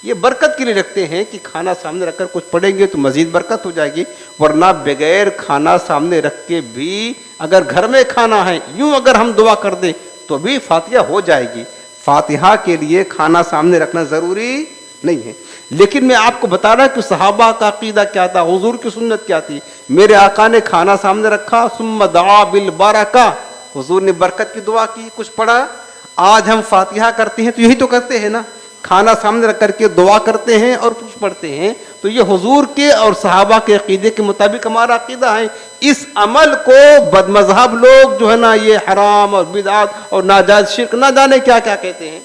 یہ برکت کے لیے رکھتے ہیں کہ کھانا سامنے رکھ کر کچھ پڑھیں گے تو مزید برکت ہو جائے گی. ورنہ بغیر کھانا سامنے رکھ کے بھی اگر گھر میں کھانا ہے یوں اگر ہم دعا کر دیں تو بھی فاتحہ ہو جائے گی. فاتحہ کے لیے کھانا سامنے رکھنا ضروری نہیں ہے. لیکن میں آپ کو بتا رہا کہ صحابہ کا عقیدہ کیا تھا، حضور کی سنت کیا تھی. میرے آقا نے کھانا سامنے رکھا، ثم دعا بالبرکہ، حضور نے برکت کی دعا کی، کچھ پڑھا. آج ہم فاتحہ کرتے ہیں تو یہی تو کرتے ہیں نا، کھانا سامنے رکھ کر کے دعا کرتے ہیں اور کچھ پڑھتے ہیں. تو یہ حضور کے اور صحابہ کے عقیدے کے مطابق ہمارا عقیدہ ہے. اس عمل کو بد مذہب لوگ جو ہے نا یہ حرام اور بدعت اور ناجائز شرک نہ جانے کیا کیا کہتے ہیں،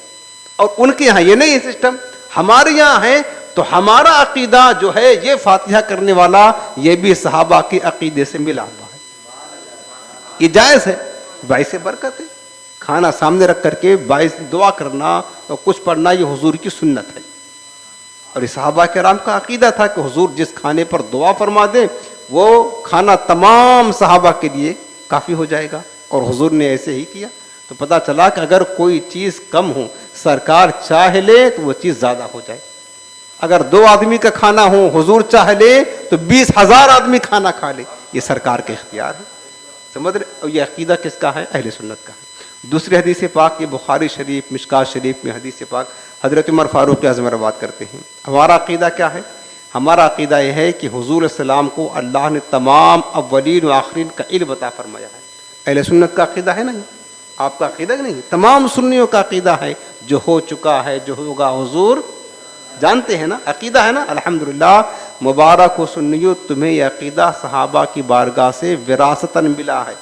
اور ان کے یہاں یہ نہیں ہے سسٹم. ہمارے یہاں ہے تو ہمارا عقیدہ جو ہے یہ فاتحہ کرنے والا یہ بھی صحابہ کے عقیدے سے ملا ہوا ہے. یہ جائز ہے، باعث برکت ہے. کھانا سامنے رکھ کر کے باعث دعا کرنا اور کچھ پڑھنا یہ حضور کی سنت ہے. اور صحابہ کرام کا عقیدہ تھا کہ حضور جس کھانے پر دعا فرما دیں وہ کھانا تمام صحابہ کے لیے کافی ہو جائے گا، اور حضور نے ایسے ہی کیا. تو پتہ چلا کہ اگر کوئی چیز کم ہو سرکار چاہ لے تو وہ چیز زیادہ ہو جائے. اگر 2 آدمی کا کھانا ہو حضور چاہ لے تو 20,000 آدمی کھانا کھا لے. یہ سرکار کے اختیار ہے. سمجھ رہے؟ اور یہ عقیدہ کس کا ہے؟ اہل سنت کا ہے. دوسری حدیث پاک یہ بخاری شریف مشکات شریف میں حدیث پاک حضرت عمر فاروق اعظم روایت کرتے ہیں. ہمارا عقیدہ کیا ہے؟ ہمارا عقیدہ یہ ہے کہ حضور السلام کو اللہ نے تمام اولین و آخرین کا علم عطا فرمایا ہے. اہل سنت کا عقیدہ ہے نہیں؟ آپ کا عقیدہ نہیں؟ تمام سنیوں کا عقیدہ ہے جو ہو چکا ہے جو ہوگا حضور جانتے ہیں نا. عقیدہ ہے نا. الحمدللہ مبارک و سنیو تمہیں یہ عقیدہ صحابہ کی بارگاہ سے وراثتاً ملا ہے.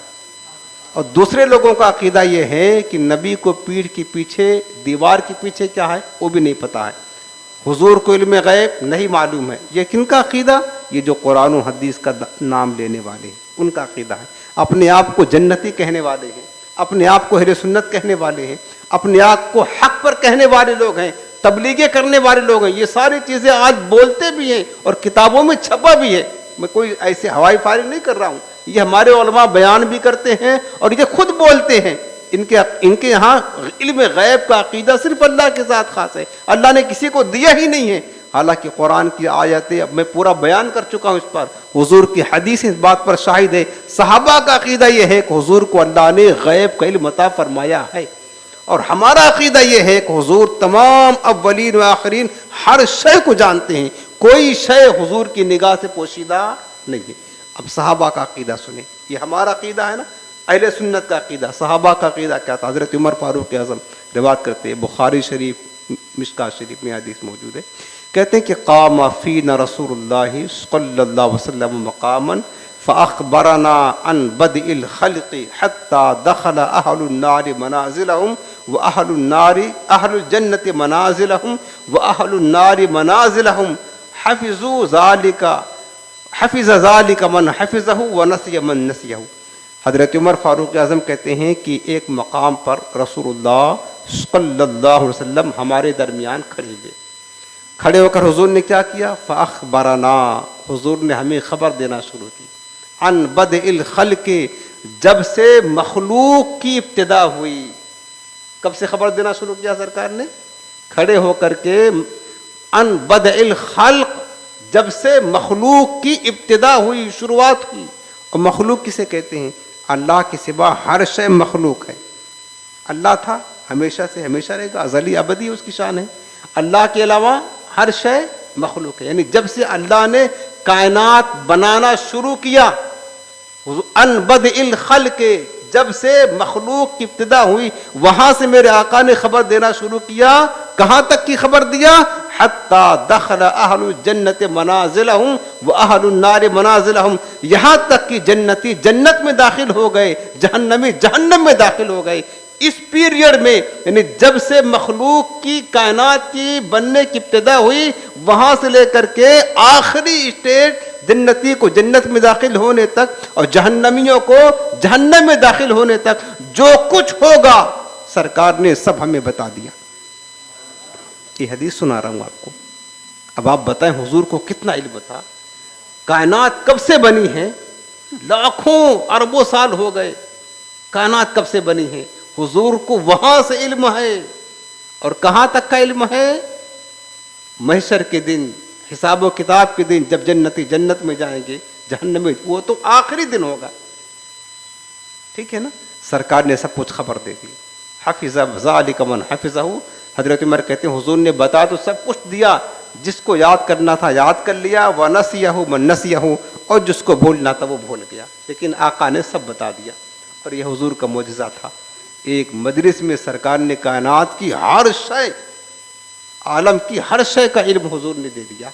اور دوسرے لوگوں کا عقیدہ یہ ہے کہ نبی کو پیٹھ کے پیچھے دیوار کے پیچھے کیا ہے وہ بھی نہیں پتا ہے. حضور کو علم غیب نہیں معلوم ہے. یہ کن کا عقیدہ؟ یہ جو قرآن و حدیث کا نام لینے والے ہیں ان کا عقیدہ ہے. اپنے آپ کو جنتی کہنے والے ہیں، اپنے آپ کو اہل سنت کہنے والے ہیں، اپنے آپ کو حق پر کہنے والے لوگ ہیں، تبلیغیں کرنے والے لوگ ہیں. یہ ساری چیزیں آج بولتے بھی ہیں اور کتابوں میں چھپا بھی ہے. میں کوئی ایسے ہوائی فائرنگ نہیں کر رہا ہوں. یہ ہمارے علماء بیان بھی کرتے ہیں اور یہ خود بولتے ہیں. ان کے یہاں علم غیب کا عقیدہ صرف اللہ کے ساتھ خاص ہے، اللہ نے کسی کو دیا ہی نہیں ہے. حالانکہ قرآن کی آیتیں اب میں پورا بیان کر چکا ہوں اس پر، حضور کی حدیث اس بات پر شاہد ہے. صحابہ کا عقیدہ یہ ہے کہ حضور کو اللہ نے غیب کا علم عطا فرمایا ہے. اور ہمارا عقیدہ یہ ہے کہ حضور تمام اولین و آخرین ہر شے کو جانتے ہیں، کوئی شے حضور کی نگاہ سے پوشیدہ نہیں ہے. اب صحابہ کا عقیدہ سنیں. یہ ہمارا عقیدہ ہے نا، اہل سنت کا عقیدہ. صحابہ کا عقیدہ کیا تھا؟ حضرت عمر فاروق اعظم روایت کرتے ہیں، بخاری شریف مشکات شریف میں حدیث موجود ہے. کہتے ہیں کہ قام فینا رسول اللہ صلی اللہ علیہ وسلم مقاما فاخبرنا عن بدء الخلق حتى دخل اهل النار منازلهم واهل النار اهل الجنه منازلهم واهل النار منازلهم حفظ ذلك من حفظه ونسي من نسيه. حضرت عمر فاروق اعظم کہتے ہیں کہ ایک مقام پر رسول اللہ صلی اللہ علیہ وسلم ہمارے درمیان کھڑے ہوئے. کھڑے ہو کر حضور نے کیا کیا؟ فاخبرنا، حضور نے ہمیں خبر دینا شروع کی. عن بدء الخلق، جب سے مخلوق کی ابتدا ہوئی. کب سے خبر دینا شروع کیا سرکار نے؟ کھڑے ہو کر کے. عن بدء الخلق، جب سے مخلوق کی ابتدا ہوئی، شروعات ہوئی. اور مخلوق کسے کہتے ہیں؟ اللہ کے سوا ہر شے مخلوق ہے. اللہ تھا ہمیشہ سے ہمیشہ رہے گا، ازلی ابدی اس کی شان ہے. اللہ کے علاوہ ہر شے مخلوق ہے. یعنی جب سے اللہ نے کائنات بنانا شروع کیا، ان بدء الخلق، جب سے مخلوق کی ابتدا ہوئی وہاں سے میرے آقا نے خبر دینا شروع کیا. کہاں تک کی خبر دیا؟ حتی دخل اہل الجنت منازلہم واہل النار منازلہم، یہاں تک کہ جنتی جنت میں داخل ہو گئے، جہنمی جہنم میں داخل ہو گئے. اس پیریڈ میں یعنی جب سے مخلوق کی کائنات کی بننے کی ابتدا ہوئی وہاں سے لے کر کے آخری اسٹیج جنتی کو جنت میں داخل ہونے تک اور جہنمیوں کو جہنم میں داخل ہونے تک جو کچھ ہوگا سرکار نے سب ہمیں بتا دیا. یہ حدیث سنا رہا ہوں آپ کو. اب آپ بتائیں حضور کو کتنا علم تھا؟ کائنات کب سے بنی ہے؟ لاکھوں اربوں سال ہو گئے. کائنات کب سے بنی ہے؟ حضور کو وہاں سے علم ہے. اور کہاں تک کا علم ہے؟ محشر کے دن، حساب و کتاب کے دن، جب جنتی جنت میں جائیں گے، جہنم میں، وہ تو آخری دن ہوگا. ٹھیک ہے نا؟ سرکار نے سب کچھ خبر دے دی. حفظ ذلک من حفظہ. حضرت عمر کہتے ہیں حضور نے بتا تو سب کچھ دیا، جس کو یاد کرنا تھا یاد کر لیا، ونسیہ من نسیہ، اور جس کو بھولنا تھا وہ بھول گیا. لیکن آقا نے سب بتا دیا. اور یہ حضور کا معجزہ تھا. ایک مجلس میں سرکار نے کائنات کی ہر شے، عالم کی ہر شے کا علم حضور نے دے دیا.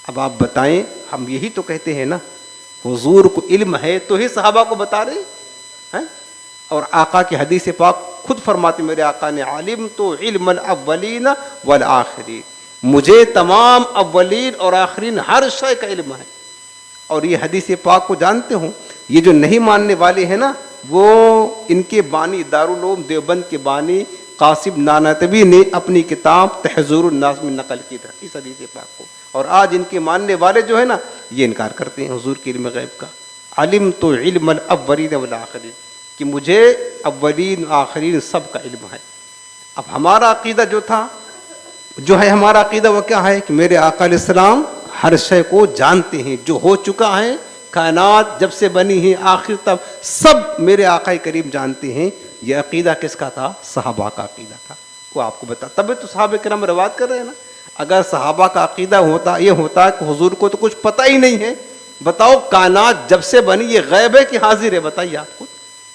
اب آپ بتائیں، ہم یہی تو کہتے ہیں نا، حضور کو علم ہے تو ہی صحابہ کو بتا رہے ہیں. اور آقا کی حدیث پاک خود فرماتے، میرے آقا نے علم تو علم الاولین والآخرین، مجھے تمام اولین اور آخرین ہر شے کا علم ہے. اور یہ حدیث پاک کو جانتے ہوں. یہ جو نہیں ماننے والے ہیں نا، وہ ان کے بانی دارالعلوم دیوبند کے بانی قاسم نانوتوی نے اپنی کتاب تحذیر الناس میں نقل کی تھا اس حدیث پاک کو. اور آج ان کے ماننے والے جو ہے نا، یہ انکار کرتے ہیں حضور کے علم غیب کا. علم تو علم الاولین والآخرین، کہ مجھے اولین آخرین سب کا علم ہے. اب ہمارا عقیدہ جو ہے ہمارا عقیدہ وہ کیا ہے کہ میرے آقا علیہ السلام ہر شے کو جانتے ہیں، جو ہو چکا ہے، کائنات جب سے بنی ہے آخر تک سب میرے آقا کریم جانتے ہیں. یہ عقیدہ کس کا تھا؟ صحابہ کا عقیدہ تھا. وہ آپ کو بتا، تب تو صحابہ کرام روایت کر رہے ہیں نا. اگر صحابہ کا عقیدہ یہ ہوتا کہ حضور کو تو کچھ پتہ ہی نہیں ہے، بتاؤ کائنات جب سے بنی یہ غیب ہے کہ حاضر ہے؟ بتائیے آپ کو.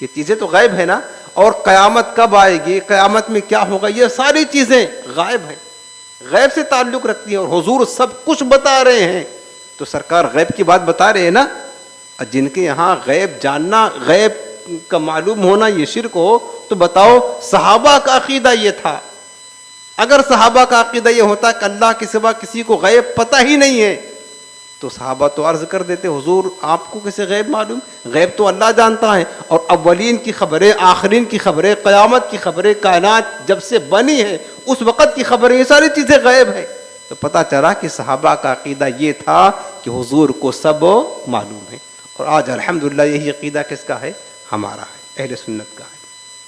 یہ چیزیں تو غیب ہے نا. اور قیامت کب آئے گی، قیامت میں کیا ہوگا، یہ ساری چیزیں غیب ہیں، غیب سے تعلق رکھتی ہیں. اور حضور سب کچھ بتا رہے ہیں. تو سرکار غیب کی بات بتا رہے ہیں نا. جن کے یہاں غیب جاننا، غیب کا معلوم ہونا یہ شرک ہو، تو بتاؤ صحابہ کا عقیدہ یہ تھا. اگر صحابہ کا عقیدہ یہ ہوتا کہ اللہ کے سوا کسی کو غیب پتہ ہی نہیں ہے، تو صحابہ تو عرض کر دیتے حضور آپ کو کیسے غیب معلوم؟ غیب تو اللہ جانتا ہے. اور اولین کی خبریں، آخرین کی خبریں، قیامت کی خبریں، کائنات جب سے بنی ہے اس وقت کی خبریں، یہ ساری چیزیں غیب ہے. تو پتہ چلا کہ صحابہ کا عقیدہ یہ تھا کہ حضور کو سب معلوم ہے. اور آج الحمدللہ یہی عقیدہ کس کا ہے؟ ہمارا ہے، اہل سنت کا ہے.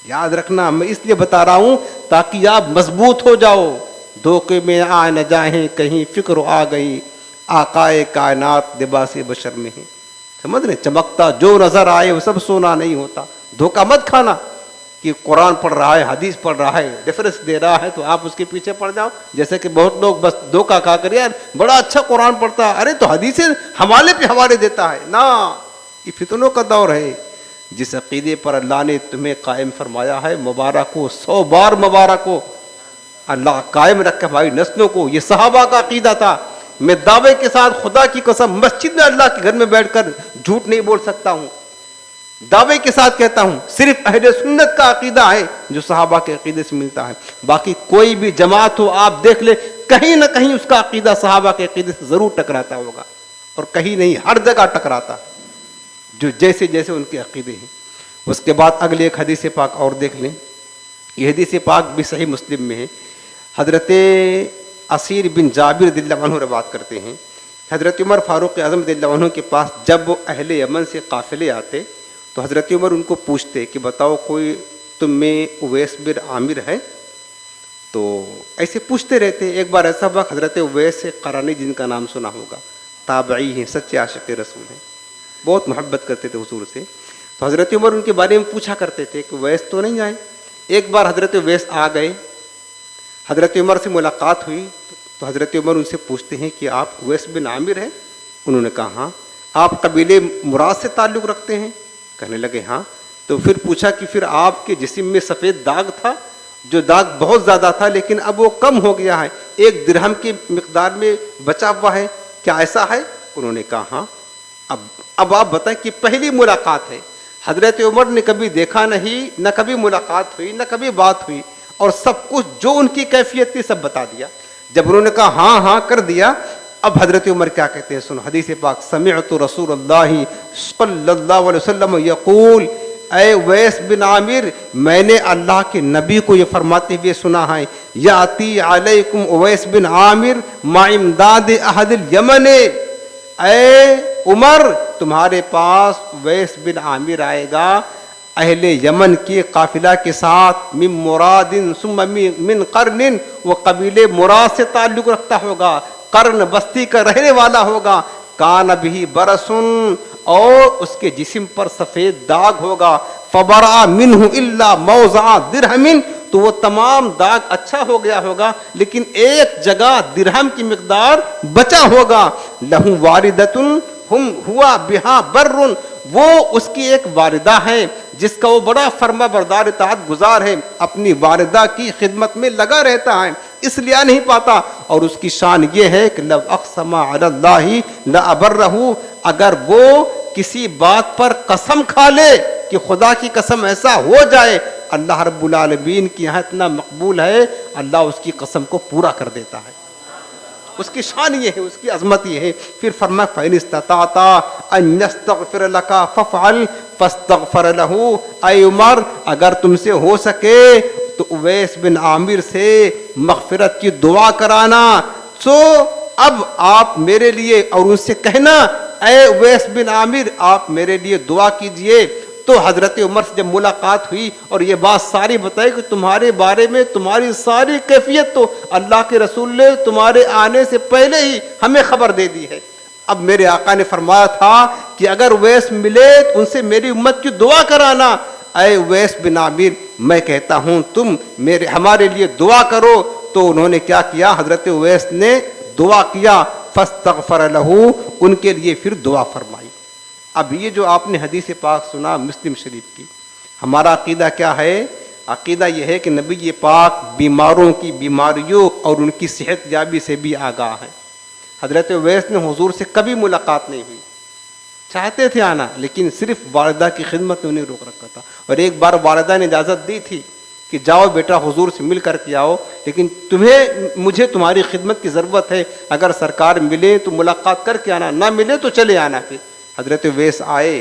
یاد رکھنا، میں اس لیے بتا رہا ہوں تاکہ آپ مضبوط ہو جاؤ، دھوکے میں آ نہ جائیں کہیں فکر آ گئی، آقائے کائنات لباس بشر میں ہے. سمجھ رہے؟ چمکتا جو نظر آئے وہ سب سونا نہیں ہوتا. دھوکہ مت کھانا کہ قرآن پڑھ رہا ہے، حدیث پڑھ رہا ہے، ریفرنس دے رہا ہے تو آپ اس کے پیچھے پڑ جاؤ. جیسے کہ بہت لوگ بس دھوکہ کھا کر یار بڑا اچھا قرآن پڑھتا ہے، ارے تو حدیثیں حوالے پہ حوالے دیتا ہے. نہ، یہ فتنوں کا دور ہے. جس عقیدے پر اللہ نے تمہیں قائم فرمایا ہے، مبارک ہو، 100 بار مبارک ہو. اللہ قائم رکھے بھائی نسلوں کو. یہ صحابہ کا عقیدہ تھا. میں دعوے کے ساتھ خدا کی قسم مسجد میں اللہ کے گھر میں بیٹھ کر جھوٹ نہیں بول سکتا ہوں، دعوے کے ساتھ کہتا ہوں صرف اہل سنت کا عقیدہ ہے جو صحابہ کے عقیدے سے ملتا ہے. باقی کوئی بھی جماعت ہو آپ دیکھ لیں، کہیں نہ کہیں اس کا عقیدہ صحابہ کے عقیدے سے ضرور ٹکراتا ہوگا، اور کہیں نہیں، ہر جگہ ٹکراتا جو جیسے جیسے ان کے عقیدے ہیں. اس کے بعد اگلے ایک حدیث پاک اور دیکھ لیں. یہ حدیث پاک بھی صحیح مسلم میں ہے. حضرت اسیر بن جابر رضی اللہ عنہ روایت کرتے ہیں، حضرت عمر فاروق اعظم رضی اللہ عنہ کے پاس جب اہل یمن سے قافلے آتے تو حضرت عمر ان کو پوچھتے کہ بتاؤ کوئی تم میں اویس بن عامر ہے؟ تو ایسے پوچھتے رہتے. ایک بار ایسا وقت حضرت اویس قرانی، جن کا نام سنا ہوگا، تابعی ہیں، سچے عاشق رسول ہیں، بہت محبت کرتے تھے حضور سے. تو حضرت عمر ان کے بارے میں پوچھا کرتے تھے کہ اویس تو نہیں آئے. ایک بار حضرت اویس آ گئے، حضرت عمر سے ملاقات ہوئی تو حضرت عمر ان سے پوچھتے ہیں کہ آپ اویس بن عامر ہیں؟ انہوں نے کہا ہاں. آپ قبیلے مراد سے تعلق رکھتے ہیں؟ کہنے لگے ہاں. تو پھر پوچھا کہ پھر آپ کے جسم میں سفید داغ تھا، جو داغ بہت زیادہ تھا لیکن اب وہ کم ہو گیا ہے، 1 درہم کی مقدار میں بچا ہوا ہے، کیا ایسا ہے؟ انہوں نے کہا ہاں. اب آپ بتائیں کہ پہلی ملاقات ہے، حضرت عمر نے کبھی دیکھا نہیں، نہ کبھی ملاقات ہوئی، نہ کبھی بات ہوئی، اور سب کچھ جو ان کی کیفیت تھی سب بتا دیا. جب انہوں نے کہا ہاں ہاں کر دیا، اب حضرت عمر کیا کہتے ہیں سنو. حدیث پاک، سمعت رسول اللہ صلی اللہ علیہ وسلم یقول، اے اویس بن عامر، میں نے اللہ کے نبی کو یہ فرماتے ہوئے سنا ہے، یاتی علیکم اویس بن عامر ما امداد احد الیمن. اے عمر، تمہارے پاس اویس بن عامر آئے گا اہل یمن کے قافلہ کے ساتھ، من مراد ثم من قرن، وہ قبیلے مراد سے تعلق رکھتا ہوگا، قرن بستی کا رہنے والا ہوگا، کان بھی برسن، اور اس کے جسم پر سفید داغ ہوگا، فبرا منہ الا موضع درہم، تو وہ تمام داغ اچھا ہو گیا ہوگا لیکن ایک جگہ درہم کی مقدار بچا ہوگا. لہو واردتن ہم ہوا بہا برن، وہ اس کی ایک واردہ ہے جس کا وہ بڑا فرما بردار اطاعت گزار ہے، اپنی والدہ کی خدمت میں لگا رہتا ہے، اس لیے آ نہیں پاتا. اور اس کی شان یہ ہے کہ لو اقسم علی اللہ لابرہ، اگر وہ کسی بات پر قسم کھا لے کہ خدا کی قسم ایسا ہو جائے، اللہ رب العالمین کی یہاں اتنا مقبول ہے، اللہ اس کی قسم کو پورا کر دیتا ہے. اس کی شان یہ ہے، اس کی عظمت یہ ہے. پھر فرمایا فَإِنِ اسْتَطَعْتَ أَن يَسْتَغْفِرَ لَكَ فَافْعَلْ فَاسْتَغْفَرَ لَهُ. اے عمر اگر تم سے ہو سکے تو اویس بن عامر سے مغفرت کی دعا کرانا. سو اب آپ میرے لیے اور ان سے کہنا اے اویس بن عامر آپ میرے لیے دعا کیجئے. تو حضرت عمر سے جب ملاقات ہوئی اور یہ بات ساری بتائی کہ تمہارے بارے میں تمہاری ساری کیفیت تو اللہ کے رسول نے تمہارے آنے سے پہلے ہی ہمیں خبر دے دی ہے. اب میرے آقا نے فرمایا تھا کہ اگر اویس ملے تو ان سے میری امت کی دعا کرانا. اے اویس بن عامر میں کہتا ہوں تم ہمارے لیے دعا کرو. تو انہوں نے کیا کیا؟ حضرت اویس نے دعا کیا. فاستغفر لہ، ان کے لیے پھر دعا فرمائی. اب یہ جو آپ نے حدیث پاک سنا مسلم شریف کی، ہمارا عقیدہ کیا ہے؟ عقیدہ یہ ہے کہ نبی پاک بیماروں کی بیماریوں اور ان کی صحت یابی سے بھی آگاہ ہے. حضرت اویس نے حضور سے کبھی ملاقات نہیں ہوئی، چاہتے تھے آنا لیکن صرف والدہ کی خدمت میں انہیں روک رکھا تھا. اور ایک بار والدہ نے اجازت دی تھی کہ جاؤ بیٹا حضور سے مل کر کے آؤ، لیکن مجھے تمہاری خدمت کی ضرورت ہے، اگر سرکار ملے تو ملاقات کر کے آنا، نہ ملے تو چلے آنا. پھر حضرت اویس آئے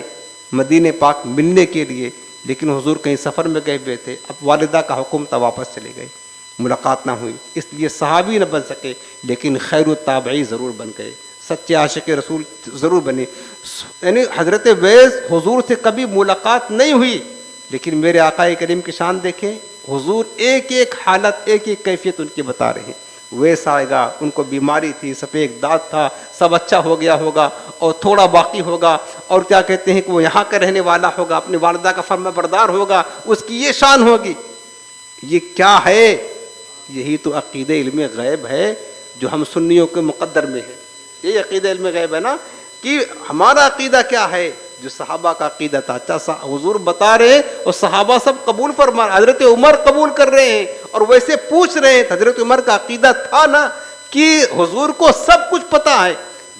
مدینے پاک ملنے کے لیے، لیکن حضور کہیں سفر میں گئے ہوئے تھے. اب والدہ کا حکم تھا واپس چلے گئے، ملاقات نہ ہوئی. اس لیے صحابی نہ بن سکے لیکن خیر التابعی ضرور بن گئے، سچے عاشق رسول ضرور بنے. یعنی حضرت اویس حضور سے کبھی ملاقات نہیں ہوئی، لیکن میرے آقا کریم کی شان دیکھیں، حضور ایک ایک حالت ایک ایک کیفیت ان کی بتا رہے ہیں. اویس آئے گا، ان کو بیماری تھی، سفید دانت تھا، سب اچھا ہو گیا ہوگا اور تھوڑا باقی ہوگا، اور کیا کہتے ہیں کہ وہ یہاں کا رہنے والا ہوگا، اپنی والدہ کا فرما بردار ہوگا، اس کی یہ شان ہوگی. یہ کیا ہے؟ یہی تو عقیدہ علم غیب ہے جو ہم سنیوں کے مقدر میں ہے. یہ عقیدہ علم غیب ہے نا، کہ ہمارا عقیدہ کیا ہے؟ جو صحابہ کا عقیدہ تھا. اچھا حضور بتا رہے ہیں اور صحابہ سب قبول فرما، حضرت عمر قبول کر رہے ہیں اور ویسے پوچھ رہے ہیں. حضرت عمر کا عقیدہ تھا نا کہ حضور کو سب کچھ پتا ہے،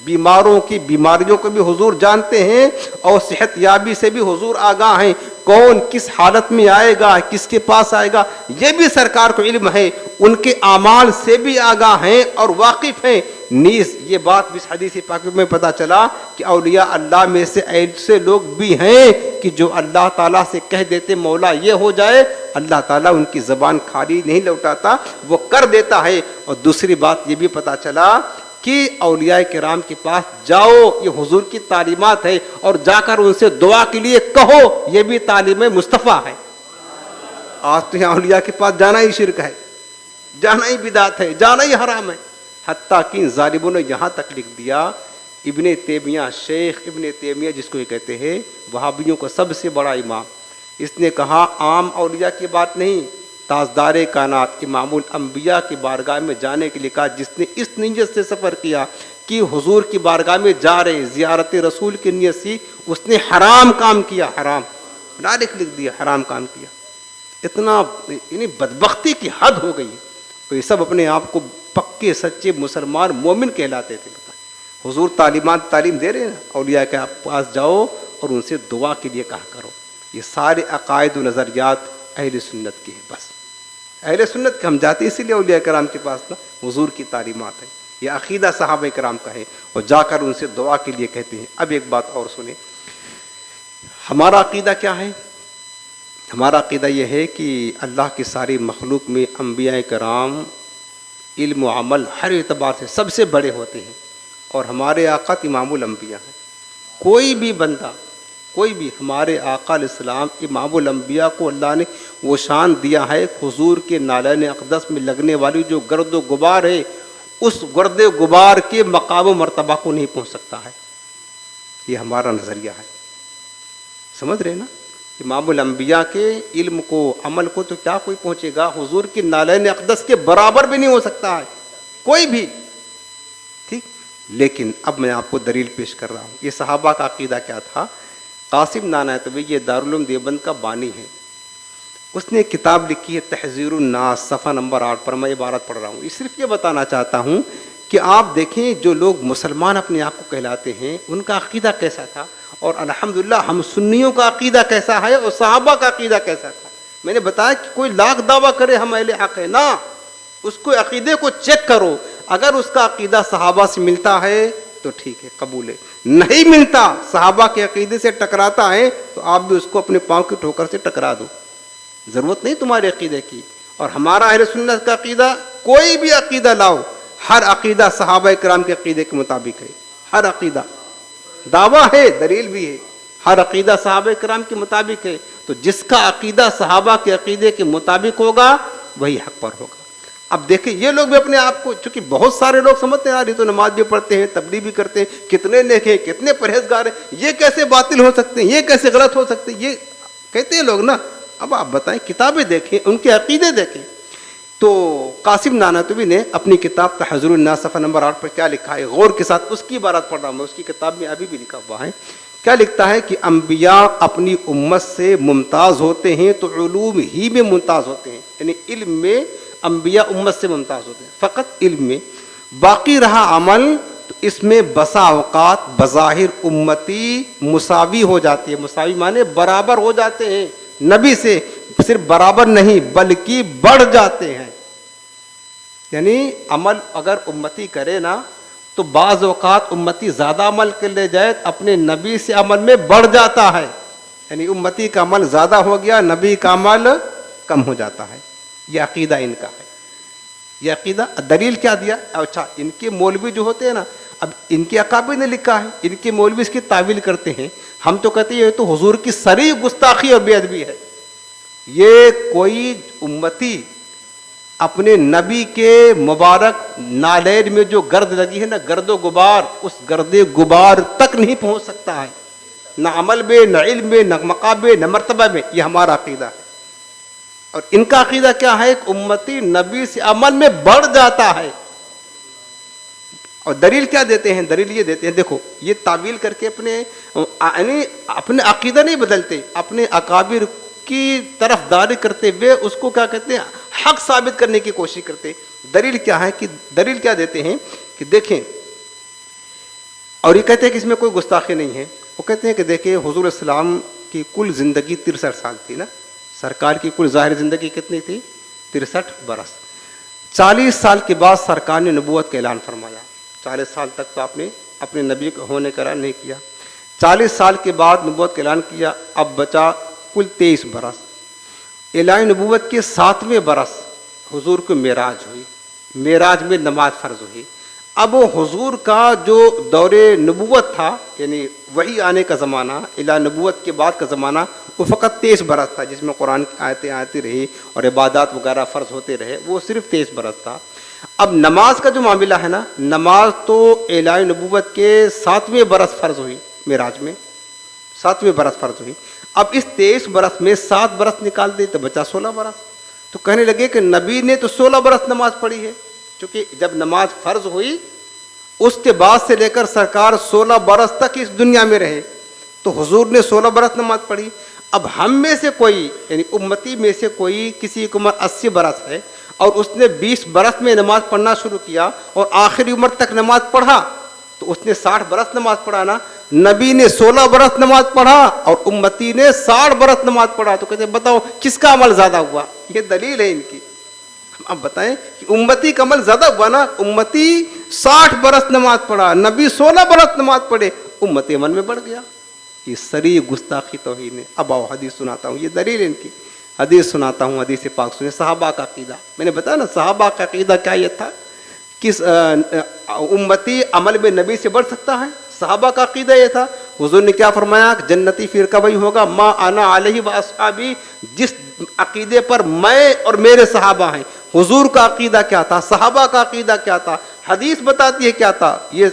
بیماروں کی بیماریوں کو بھی حضور جانتے ہیں اور صحت یابی سے بھی حضور آگاہ ہیں. کون کس حالت میں آئے گا، کس کے پاس آئے گا، یہ بھی سرکار کو علم ہے. ان کے اعمال سے بھی آگاہ ہیں اور واقف ہیں. نیز یہ بات اس حدیث پاک میں پتہ چلا کہ اولیاء اللہ میں سے ایسے لوگ بھی ہیں کہ جو اللہ تعالیٰ سے کہہ دیتے مولا یہ ہو جائے، اللہ تعالیٰ ان کی زبان خالی نہیں لوٹاتا، وہ کر دیتا ہے. اور دوسری بات یہ بھی پتہ چلا کہ اولیاء کرام کے پاس جاؤ، یہ حضور کی تعلیمات ہے، اور جا کر ان سے دعا کے لیے کہو، یہ بھی تعلیم مصطفیٰ ہے. آج تو یہاں اولیاء کے پاس جانا ہی شرک ہے، جانا ہی بدعت ہے، جانا ہی حرام ہے. حتیٰ کہ ان ظالموں نے یہاں تک لکھ دیا، ابن تیمیہ، شیخ ابن تیمیہ جس کو یہ کہتے ہیں وہابیوں کا سب سے بڑا امام، اس نے کہا عام اولیاء کی بات نہیں، تاجدار کائنات امام الانبیاء کی بارگاہ میں جانے کے لیے کہا، جس نے اس نیت سے سفر کیا کہ حضور کی بارگاہ میں جا رہے زیارت رسول کی نیت سے، اس نے حرام کام کیا. حرام ڈائریکٹ لکھ دیا، حرام کام کیا. اتنا یعنی بدبختی کی حد ہو گئی. تو یہ سب اپنے آپ کو پکے سچے مسلمان مومن کہلاتے تھے. حضور تعلیم دے رہے ہیں، اولیاء کے پاس جاؤ اور ان سے دعا کے لیے کہا کرو. یہ سارے عقائد و نظریات اہل سنت کے ہیں. بس اہل سنت کے ہم جاتے اسی لیے اولیاء کرام کے پاس نا، حضور کی تعلیمات ہے، یہ عقیدہ صحابہ کرام کا ہے، اور جا کر ان سے دعا کے لیے کہتے ہیں. اب ایک بات اور سنیں، ہمارا عقیدہ کیا ہے؟ ہمارا عقیدہ یہ ہے کہ اللہ کی ساری مخلوق میں انبیاء کرام علم و عمل ہر اعتبار سے سب سے بڑے ہوتے ہیں، اور ہمارے آقا امام الانبیاء ہیں. کوئی بھی بندہ، کوئی بھی ہمارے آقا علیہ السلام امام الانبیاء کو اللہ نے وہ شان دیا ہے، حضور کے نالین اقدس میں لگنے والی جو گرد و غبار ہے، اس گرد و غبار کے مقام و مرتبہ کو نہیں پہنچ سکتا ہے. یہ ہمارا نظریہ ہے. سمجھ رہے نا؟ امام الانبیاء کے علم کو، عمل کو تو کیا کوئی پہنچے گا، حضور کی نالین اقدس کے برابر بھی نہیں ہو سکتا ہے کوئی بھی. ٹھیک، لیکن اب میں آپ کو دلیل پیش کر رہا ہوں. یہ صحابہ کا عقیدہ کیا تھا؟ قاسم نانوتوی یہ دارالعلوم دیوبند کا بانی ہے، اس نے کتاب لکھی ہے تحذیر الناس، صفحہ نمبر 8 پر میں عبارت پڑھ رہا ہوں. یہ صرف یہ بتانا چاہتا ہوں کہ آپ دیکھیں جو لوگ مسلمان اپنے آپ کو کہلاتے ہیں ان کا عقیدہ کیسا تھا، اور الحمدللہ ہم سنیوں کا عقیدہ کیسا ہے اور صحابہ کا عقیدہ کیسا تھا. میں نے بتایا کہ کوئی لاکھ دعویٰ کرے ہم اہل حق ہیں، نہ، اس کو عقیدے کو چیک کرو. اگر اس کا عقیدہ صحابہ سے ملتا ہے تو ٹھیک ہے، قبول ہے، نہیں ملتا، صحابہ کے عقیدے سے ٹکراتا ہے تو آپ بھی اس کو اپنے پاؤں کی ٹھوکر سے ٹکرا دو، ضرورت نہیں تمہارے عقیدے کی۔ اور ہمارا اہل سنت کا عقیدہ، کوئی بھی عقیدہ لاؤ، ہر عقیدہ صحابہ کرام کے عقیدے کے مطابق ہے، ہر عقیدہ، دعویٰ ہے، دلیل بھی ہے، ہر عقیدہ صحابہ کرام کے مطابق ہے۔ تو جس کا عقیدہ صحابہ کے عقیدے کے مطابق ہوگا وہی حق پر ہوگا۔ اب دیکھیں یہ لوگ بھی اپنے آپ کو، چونکہ بہت سارے لوگ سمجھتے ہیں یار یہ تو نماز بھی پڑھتے ہیں، تبلیغ بھی کرتے ہیں، کتنے نیک ہیں، کتنے پرہیزگار ہیں، یہ کیسے باطل ہو سکتے ہیں، یہ کیسے غلط ہو سکتے ہیں، یہ کہتے ہیں لوگ نا۔ اب آپ بتائیں، کتابیں دیکھیں، ان کے عقیدے دیکھیں۔ تو قاسم نانوتوی نے اپنی کتاب تحذر الناس صفحہ نمبر 8 پر کیا لکھا ہے، غور کے ساتھ اس کی عبارت پڑھ رہا ہوں میں، اس کی کتاب میں ابھی بھی لکھا ہوا ہے۔ کیا لکھتا ہے کہ انبیاء اپنی امت سے ممتاز ہوتے ہیں تو علوم ہی میں ممتاز ہوتے ہیں، یعنی علم میں انبیاء امت سے ممتاز ہوتے ہیں، فقط علم میں۔ باقی رہا عمل تو اس میں بسا اوقات بظاہر امتی مساوی ہو جاتی ہے، مساوی معنی برابر ہو جاتے ہیں، نبی سے صرف برابر نہیں بلکہ بڑھ جاتے ہیں۔ یعنی عمل اگر امتی کرے نا تو بعض اوقات امتی زیادہ عمل کر لے جائے اپنے نبی سے عمل میں بڑھ جاتا ہے، یعنی امتی کا عمل زیادہ ہو گیا، نبی کا عمل کم ہو جاتا ہے۔ یہ عقیدہ ان کا ہے، یہ عقیدہ۔ دلیل کیا دیا؟ اچھا، ان کے مولوی جو ہوتے ہیں نا، اب ان کے اکابر نے لکھا ہے، ان کے مولوی اس کی تعویل کرتے ہیں، ہم تو کہتے ہیں یہ تو حضور کی صریح گستاخی اور بے ادبی ہے۔ یہ کوئی امتی اپنے نبی کے مبارک نالین میں جو گرد لگی ہے نا، گرد و غبار، اس گرد غبار تک نہیں پہنچ سکتا ہے، نہ عمل میں، نہ علم میں، نہ مقام میں، نہ مرتبہ میں۔ یہ ہمارا عقیدہ ہے۔ اور ان کا عقیدہ کیا ہے؟ ایک امتی نبی سے عمل میں بڑھ جاتا ہے۔ اور دلیل کیا دیتے ہیں؟ دلیل یہ دیتے ہیں، دیکھو یہ تعویل کر کے اپنے عقیدہ نہیں بدلتے، اپنے اکابر کی طرف داری کرتے ہوئے اس کو کیا کہتے ہیں، حق ثابت کرنے کی کوشش کرتے۔ دلیل کیا ہے کہ دلیل کیا دیتے ہیں کہ دیکھیں، اور یہ کہتے ہیں کہ اس میں کوئی گستاخی نہیں ہے۔ وہ کہتے ہیں کہ دیکھیں حضور السلام کی کل زندگی 63 سال تھی نا، سرکار کی کل ظاہر زندگی کتنی تھی؟ 63 برس۔ 40 سال کے بعد سرکار نے نبوت کا اعلان فرمایا۔ 40 سال تک تو آپ نے اپنے نبی ہونے کا اعلان نہیں کیا، 40 سال کے بعد نبوت کا اعلان کیا، اب بچا کل 23 برس۔ اعلان نبوت کے 7ویں برس حضور کو معراج ہوئی، معراج میں نماز فرض ہوئی۔ اب حضور کا جو دور نبوت تھا، یعنی وحی آنے کا زمانہ، اعلان نبوت کے بعد کا زمانہ، وہ فقط 23 برس تھا، جس میں قرآن کی آیتیں آتی رہی اور عبادات وغیرہ فرض ہوتے رہے، وہ صرف 23 برس تھا۔ اب نماز کا جو معاملہ ہے نا، نماز تو اعلان نبوت کے 7ویں برس فرض ہوئی، معراج میں 7ویں برس فرض ہوئی۔ اب اس 23 برس میں 7 برس نکال دے تو بچا 16 برس۔ تو کہنے لگے کہ نبی نے تو 16 برس نماز پڑھی ہے، چونکہ جب نماز فرض ہوئی اس کے بعد سے لے کر سرکار 16 برس تک اس دنیا میں رہے، تو حضور نے 16 برس نماز پڑھی۔ اب ہم میں سے کوئی، یعنی امتی میں سے کوئی، کسی کی عمر 80 برس ہے اور اس نے 20 برس میں نماز پڑھنا شروع کیا اور آخری عمر تک نماز پڑھا، تو اس نے 60 برس نماز پڑھا نا۔ نبی نے 16 برس نماز پڑھا اور امتی نے 60 برس نماز پڑھا، تو کہتے ہیں بتاؤ کس کا عمل زیادہ ہوا؟ یہ دلیل ہے ان کی۔ اب بتائیں کہ امتی کا عمل زیادہ ہوا نا، امتی 60 برس نماز پڑھا، نبی 16 برس نماز پڑھے، امتی عمل میں بڑھ گیا۔ یہ صریح گستاخی توہین ہے۔ اب آؤ حدیث سناتا ہوں، یہ دلیل ان کی، حدیث سناتا ہوں، حدیث پاک سنیں۔ صحابہ کا عقیدہ میں نے بتایا نا، صحابہ کا عقیدہ کیا یہ تھا کہ امتی عمل میں نبی سے بڑھ سکتا ہے، صحابہ کا عقیدہ یہ تھا۔ حضور نے کیا فرمایا کہ جنتی فرقہ وہی ہوگا ما انا علیہ و اصحابی، جس عقیدے پر میں اور میرے صحابہ ہیں۔ حضور کا عقیدہ کیا تھا، صحابہ کا عقیدہ کیا تھا، حدیث بتاتی ہے کیا تھا۔ یہ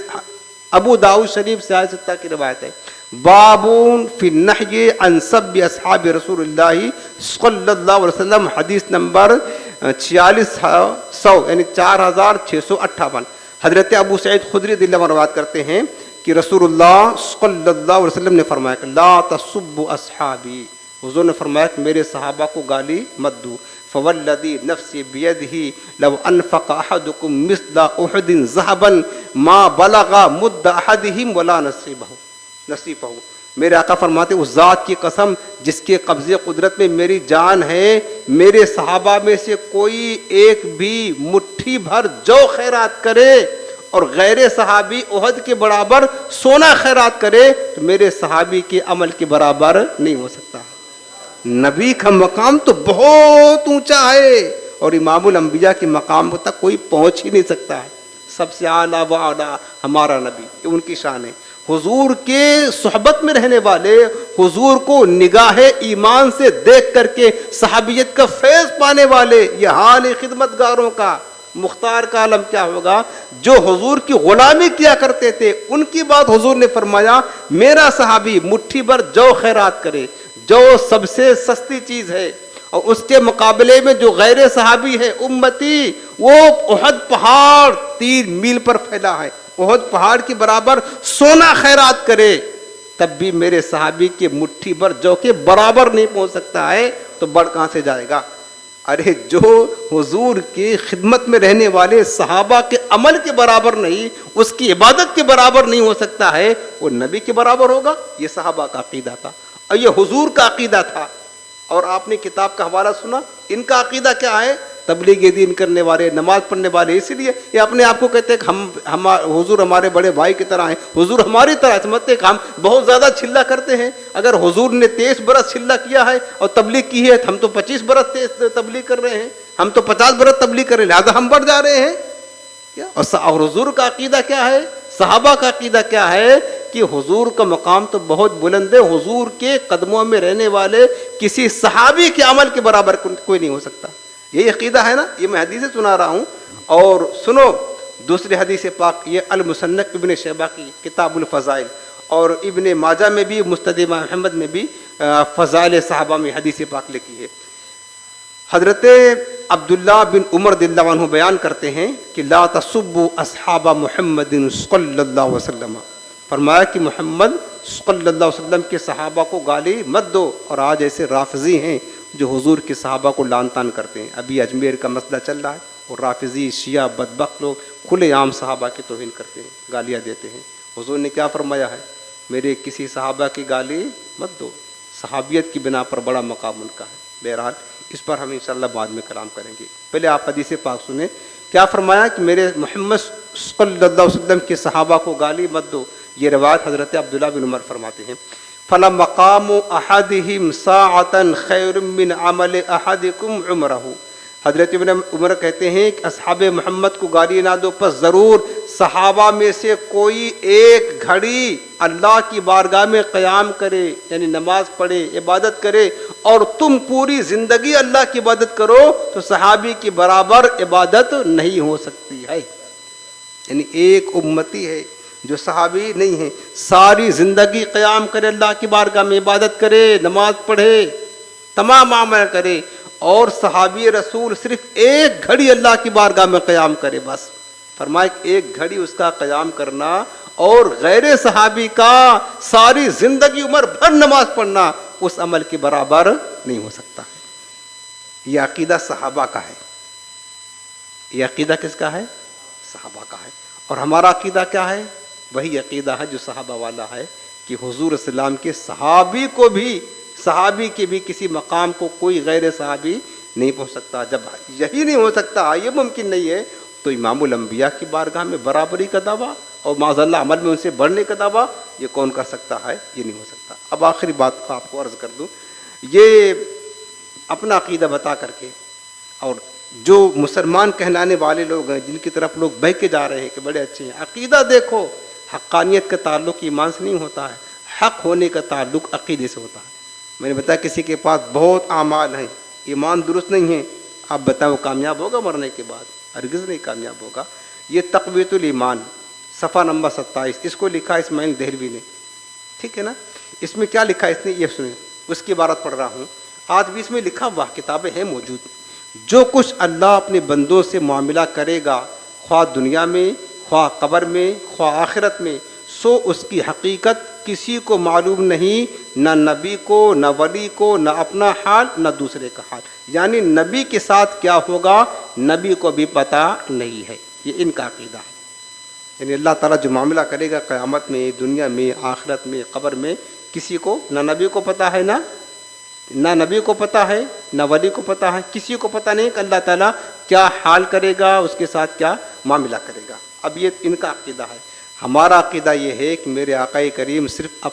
ابو داؤد شریف سے آیت ستہ کی روایت ہے، بابون فی النہی عن سب اصحاب رسول اللہ صلی اللہ علیہ وسلم، حدیث نمبر 4600 یعنی 4658۔ حضرت ابو سعید خدری رضی اللہ عنہ روایت کرتے ہیں کہ رسول اللہ صلی اللہ علیہ وسلم نے فرمایا کہ لا تسبوا اصحابی، حضور نے فرمایا کہ میرے صحابہ کو گالی مت دو۔ فوالذی نفسی بیدہ لو انفق احدکم مثل احد ذهبا ما بلغ مد احدہم ولا نصیبہ۔ میرے آقا فرماتے اس ذات کی قسم جس کے قبضے قدرت میں میری جان ہے، میرے صحابہ میں سے کوئی ایک بھی مٹھی بھر جو خیرات کرے اور غیر صحابی احد کے برابر سونا خیرات کرے تو میرے صحابی کے عمل کے برابر نہیں ہو سکتا۔ نبی کا مقام تو بہت اونچا ہے اور امام الانبیاء کے مقام تک کوئی پہنچ ہی نہیں سکتا ہے۔ سب سے اعلیٰ و اعلیٰ ہمارا نبی، یہ ان کی شان ہے۔ حضور کے صحبت میں رہنے والے، حضور کو نگاہ ایمان سے دیکھ کر کے صحابیت کا فیض پانے والے، یہ حال خدمتگاروں کا۔ مختار کا عالم کیا ہوگا؟ جو حضور کی غلامی کیا کرتے تھے ان کی بات حضور نے فرمایا، میرا صحابی مٹھی بھر جو خیرات کرے، جو سب سے سستی چیز ہے، اور اس کے مقابلے میں جو غیر صحابی ہے امتی، وہ احد پہاڑ 3 میل پر پھیلا ہے، احد پہاڑ کے برابر سونا خیرات کرے تب بھی میرے صحابی کے مٹھی بھر جو کے برابر نہیں پہنچ سکتا ہے، تو بڑھ کہاں سے جائے گا؟ ارے جو حضور کی خدمت میں رہنے والے صحابہ کے عمل کے برابر نہیں، اس کی عبادت کے برابر نہیں ہو سکتا ہے، وہ نبی کے برابر ہوگا؟ یہ صحابہ کا عقیدہ تھا اور یہ حضور کا عقیدہ تھا۔ اور آپ نے کتاب کا حوالہ سنا، ان کا عقیدہ کیا ہے؟ تبلیغ دین کرنے والے، نماز پڑھنے والے، اسی لیے یہ اپنے آپ کو کہتے ہیں کہ ہم حضور ہمارے بڑے بھائی کی طرح ہیں، حضور ہماری طرح سمجھتے ہیں کہ ہم بہت زیادہ چلہ کرتے ہیں۔ اگر حضور نے 23 برس چلہ کیا ہے اور تبلیغ کی ہے تو ہم تو 25 برس تبلیغ کر رہے ہیں، ہم تو 50 برس تبلیغ کر رہے ہیں، لہٰذا ہم بڑھ جا رہے ہیں۔ اور حضور کا عقیدہ کیا ہے؟ صحابہ کا عقیدہ کیا ہے؟ کہ حضور کا مقام تو بہت بلند ہے، حضور کے قدموں میں رہنے والے کسی صحابی کے عمل کے برابر کوئی نہیں ہو سکتا۔ یہ عقیدہ ہے نا، یہ میں حدیث سنا رہا ہوں۔ اور سنو دوسری حدیث پاک، یہ المصنف ابن شیبہ کی کتاب الفضائل، اور ابن ماجہ میں بھی، مسند محمد میں بھی فضائل صحابہ میں حدیث پاک لکھی ہے۔ حضرت عبداللہ بن عمر رضی اللہ عنہ بیان کرتے ہیں کہ لا تسبوا اصحاب محمد صلی اللہ علیہ وسلم، فرمایا کہ محمد صلی اللہ علیہ وسلم کے صحابہ کو گالی مت دو۔ اور آج ایسے رافضی ہیں جو حضور کے صحابہ کو لعن طعن کرتے ہیں۔ ابھی اجمیر کا مسئلہ چل رہا ہے اور رافضی شیعہ بدبخت لوگ کھلے عام صحابہ کی توہین کرتے ہیں، گالیاں دیتے ہیں۔ حضور نے کیا فرمایا ہے؟ میرے کسی صحابہ کی گالی مت دو، صحابیت کی بنا پر بڑا مقام ان کا ہے۔ بہرحال اس پر ہم انشاءاللہ بعد میں کلام کریں گے، پہلے آپ حدیث پاک سنیں۔ کیا فرمایا کہ میرے محمد صلی اللہ علیہ وسلم کے صحابہ کو گالی مت دو۔ یہ روایت حضرت عبداللہ بن عمر فرماتے ہیں، فَلَمَقَامُ أَحَدِهِمْ سَاعَةً خَيْرٌ مِّنْ عَمَلِ أَحَدِكُمْ عُمْرَهُ۔ حضرت ابن عمر کہتے ہیں کہ اصحاب محمد کو گالی نہ دو، پس ضرور صحابہ میں سے کوئی ایک گھڑی اللہ کی بارگاہ میں قیام کرے، یعنی نماز پڑھے، عبادت کرے، اور تم پوری زندگی اللہ کی عبادت کرو تو صحابی کی برابر عبادت نہیں ہو سکتی ہے۔ یعنی ایک امتی ہے جو صحابی نہیں ہے، ساری زندگی قیام کرے، اللہ کی بارگاہ میں عبادت کرے، نماز پڑھے، تمام عمل کرے، اور صحابی رسول صرف ایک گھڑی اللہ کی بارگاہ میں قیام کرے بس۔ فرمائے کہ ایک گھڑی اس کا قیام کرنا اور غیر صحابی کا ساری زندگی عمر بھر نماز پڑھنا اس عمل کے برابر نہیں ہو سکتا۔ یہ عقیدہ صحابہ کا ہے۔ یہ عقیدہ کس کا ہے؟ صحابہ کا ہے۔ اور ہمارا عقیدہ کیا ہے؟ وہی عقیدہ ہے جو صحابہ والا ہے، کہ حضور السلام کے صحابی کو بھی، صحابی کے بھی کسی مقام کو کوئی غیر صحابی نہیں پہنچ سکتا۔ جب یہی نہیں ہو سکتا، یہ ممکن نہیں ہے، تو امام الانبیاء کی بارگاہ میں برابری کا دعویٰ اور معاذ اللہ عمل میں ان سے بڑھنے کا دعویٰ یہ کون کر سکتا ہے؟ یہ نہیں ہو سکتا۔ اب آخری بات کو آپ کو عرض کر دوں، یہ اپنا عقیدہ بتا کر کے، اور جو مسلمان کہلانے والے لوگ ہیں جن کی طرف لوگ بہہ کے جا رہے ہیں کہ بڑے اچھے ہیں، عقیدہ دیکھو، حقانیت کا تعلق ایمان سے نہیں ہوتا ہے، حق ہونے کا تعلق عقیدے سے ہوتا ہے۔ میں نے بتایا کسی کے پاس بہت اعمال ہیں، ایمان درست نہیں ہے، آپ بتائیں وہ کامیاب ہوگا مرنے کے بعد؟ ہرگز نہیں کامیاب ہوگا۔ یہ تقویت الایمان صفحہ نمبر 27، اس کو لکھا اسماعیل دہلوی نے، ٹھیک ہے نا؟ اس میں کیا لکھا اس نے یہ سنیں، اس کی عبارت پڑھ رہا ہوں، آج بھی اس میں لکھا ہوا، کتابیں ہیں موجود۔ جو کچھ اللہ اپنے بندوں سے معاملہ کرے گا، خواہ دنیا میں، خواہ قبر میں، خواہ آخرت میں، سو اس کی حقیقت کسی کو معلوم نہیں، نہ نبی کو، نہ ولی کو، نہ اپنا حال، نہ دوسرے کا حال۔ یعنی نبی کے ساتھ کیا ہوگا نبی کو بھی پتہ نہیں ہے، یہ ان کا عقیدہ ہے۔ یعنی اللہ تعالیٰ جو معاملہ کرے گا قیامت میں، دنیا میں، آخرت میں، قبر میں، کسی کو نہ نبی کو پتا ہے، نہ نبی کو پتا ہے، نہ ولی کو پتا ہے، کسی کو پتا نہیں کہ اللہ تعالیٰ کیا حال کرے گا، اس کے ساتھ کیا معاملہ کرے گا۔ اب یہ ان کا عقیدہ ہے۔ ہمارا عقیدہ یہ ہے کہ میرے آقا کریم صرف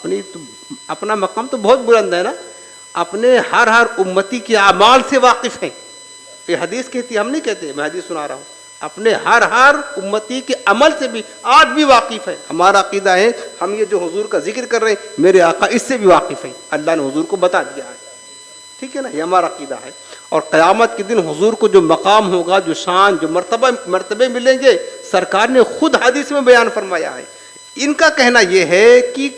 اپنا مقام تو بہت بلند ہے نا، اپنے ہر امتی کے اعمال سے واقف ہیں۔ یہ حدیث کہتی ہے، ہم نہیں کہتے، میں حدیث سنا رہا ہوں، اپنے ہر امتی کے عمل سے بھی آج بھی واقف ہے۔ ہمارا عقیدہ ہے، ہم یہ جو حضور کا ذکر کر رہے ہیں، میرے آقا اس سے بھی واقف ہیں، اللہ نے حضور کو بتا دیا ہے، ٹھیک ہے نا، یہ ہمارا عقیدہ ہے۔ اور قیامت کے دن حضور کو جو مقام ہوگا، جو شان، جو مرتبے ملیں گے، سرکار نے خود حدیث میں بیان فرمایا ہے۔ ان کا کہنا یہ ہے کہ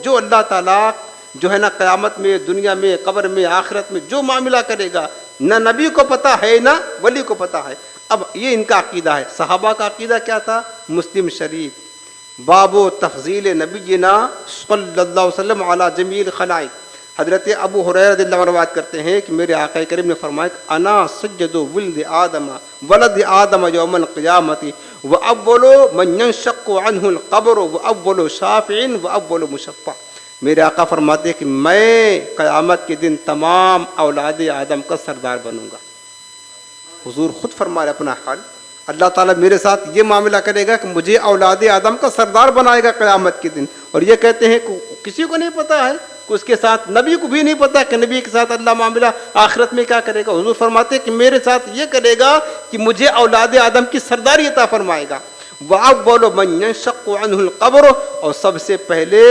جو اللہ تعالیٰ جو ہے نا قیامت میں، دنیا میں، قبر میں، آخرت میں جو معاملہ کرے گا، نہ نبی کو پتا ہے نہ ولی کو پتا ہے۔ اب یہ ان کا عقیدہ ہے۔ صحابہ کا عقیدہ کیا تھا؟ مسلم شریف باب و تفضیل نبینا صلی اللہ علیہ وسلم علی جمیع الخلائق، حضرت ابو ہریرہ رضی اللہ عنہ روایت کرتے ہیں کہ میرے آقا کریم نے فرمایا کہ انا سید ولد آدم یوم القیامت واول من ينشق عنه القبر واول شافع واول مشفع۔ میرے آقا فرماتے ہیں کہ میں قیامت کے دن تمام اولاد آدم کا سردار بنوں گا۔ حضور خود فرما رہے اپنا حال، اللہ تعالیٰ میرے ساتھ یہ معاملہ کرے گا کہ مجھے اولاد آدم کا سردار بنائے گا قیامت کے دن۔ اور یہ کہتے ہیں کہ کسی کو نہیں پتا ہے کہ اس کے ساتھ، نبی کو بھی نہیں پتا کہ نبی کے ساتھ اللہ معاملہ آخرت میں کیا کرے گا۔ حضور فرماتے ہیں کہ میرے ساتھ یہ کرے گا کہ مجھے اولاد آدم کی سرداری عطا فرمائے گا۔ وَأَوَّلُ مَن يَنشَقُّ عَنْهُ الْقَبْرُ، اور سب سے پہلے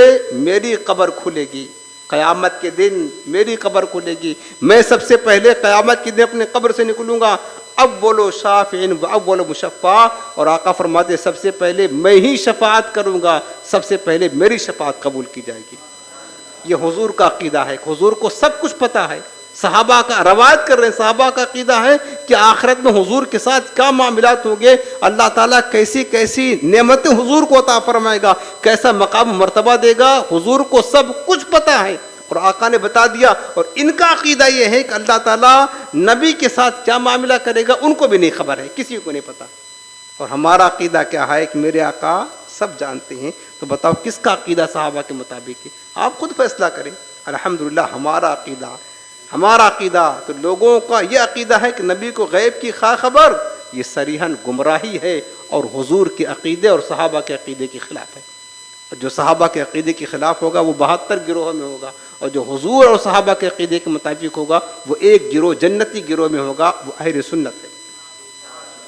میری قبر کھلے گی قیامت کے دن، میری قبر کھلے گی، میں سب سے پہلے قیامت کے دن اپنے قبر سے نکلوں گا۔ اول شافع واول مشفع، اور آقا فرماتے سب سے پہلے میں ہی شفاعت کروں گا، سب سے پہلے میری شفاعت قبول کی جائے گی۔ یہ حضور کا عقیدہ ہے، حضور کو سب کچھ پتا ہے۔ صحابہ کا روایت کر رہے ہیں، صحابہ کا عقیدہ ہے کہ آخرت میں حضور کے ساتھ کیا معاملات ہوں گے، اللہ تعالیٰ کیسی کیسی نعمتیں حضور کو عطا فرمائے گا، کیسا مقام مرتبہ دے گا، حضور کو سب کچھ پتا ہے اور آقا نے بتا دیا۔ اور ان کا عقیدہ یہ ہے کہ اللہ تعالیٰ نبی کے ساتھ کیا معاملہ کرے گا ان کو بھی نہیں خبر ہے، کسی کو نہیں پتا۔ اور ہمارا عقیدہ کیا ہے کہ میرے آقا سب جانتے ہیں۔ تو بتاؤ کس کا عقیدہ صحابہ کے مطابق ہے؟ آپ خود فیصلہ کریں۔ الحمدللہ ہمارا عقیدہ تو لوگوں کا یہ عقیدہ ہے کہ نبی کو غیب کی خبر، یہ صریحاً گمراہی ہے اور حضور کے عقیدے اور صحابہ کے عقیدے کے خلاف ہے۔ جو صحابہ کے عقیدے کے خلاف ہوگا وہ 72 گروہ میں ہوگا، اور جو حضور اور صحابہ کے عقیدے کے مطابق ہوگا وہ ایک گروہ، جنتی گروہ میں ہوگا، وہ اہل سنت ہے،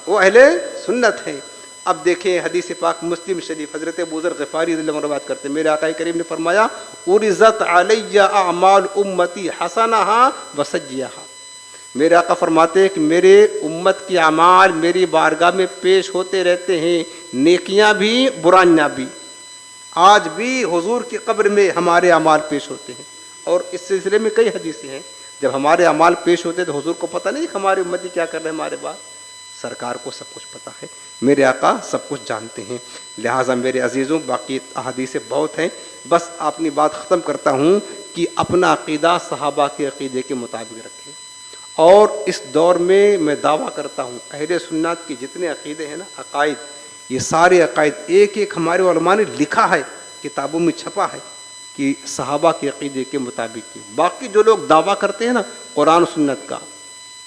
وہ اہل سنت ہے۔ اب دیکھیں حدیث پاک مسلم شریف، حضرت ابو ذر غفاری رضی اللہ عنہ روایت کرتے ہیں، میرے آقا کریم نے فرمایا عرضت علی اعمال امتی حسنها وسیئها۔ میرے آقا فرماتے ہیں کہ میرے امت کے اعمال میری بارگاہ میں پیش ہوتے رہتے ہیں، نیکیاں بھی برائیاں بھی۔ آج بھی حضور کی قبر میں ہمارے اعمال پیش ہوتے ہیں، اور اس سلسلے میں کئی حدیثیں ہیں۔ جب ہمارے اعمال پیش ہوتے تو حضور کو پتہ نہیں کہ ہمارے امتی کیا کر رہے ہیں ہمارے بعد، سرکار کو سب کچھ پتہ ہے، میرے آقا سب کچھ جانتے ہیں۔ لہٰذا میرے عزیزوں، باقی احادیث بہت ہیں، بس اپنی بات ختم کرتا ہوں کہ اپنا عقیدہ صحابہ کے عقیدے کے مطابق رکھیں۔ اور اس دور میں میں دعویٰ کرتا ہوں اہل سنت کے جتنے عقیدے ہیں نا، عقائد، یہ سارے عقائد ایک ایک ہمارے علماء نے لکھا ہے، کتابوں میں چھپا ہے کہ صحابہ کے عقیدے کے مطابق کی۔ باقی جو لوگ دعویٰ کرتے ہیں نا قرآن و سنت کا،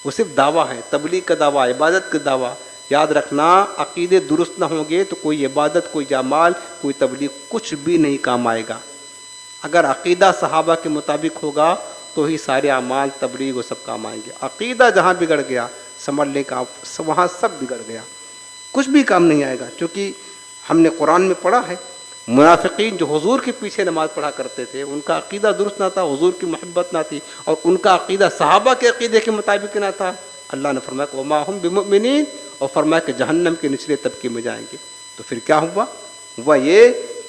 وہ صرف دعویٰ ہے، تبلیغ کا دعویٰ، عبادت کا دعویٰ۔ یاد رکھنا، عقیدے درست نہ ہوں گے تو کوئی عبادت، کوئی اعمال، کوئی تبلیغ کچھ بھی نہیں کام آئے گا۔ اگر عقیدہ صحابہ کے مطابق ہوگا تو ہی سارے اعمال، تبلیغ و سب کام آئیں گے۔ عقیدہ جہاں بگڑ گیا، سنبھلنے کا وہاں سب بگڑ گیا، کچھ بھی کام نہیں آئے گا۔ کیونکہ ہم نے قرآن میں پڑھا ہے، منافقین جو حضور کے پیچھے نماز پڑھا کرتے تھے، ان کا عقیدہ درست نہ تھا، حضور کی محبت نہ تھی، اور ان کا عقیدہ صحابہ کے عقیدے کے مطابق نہ تھا۔ اللہ نے فرمایا کہ وما ہم بمؤمنین، اور فرمایا کہ جہنم کے نچلے طبقے میں جائیں گے۔ تو پھر کیا ہوا یہ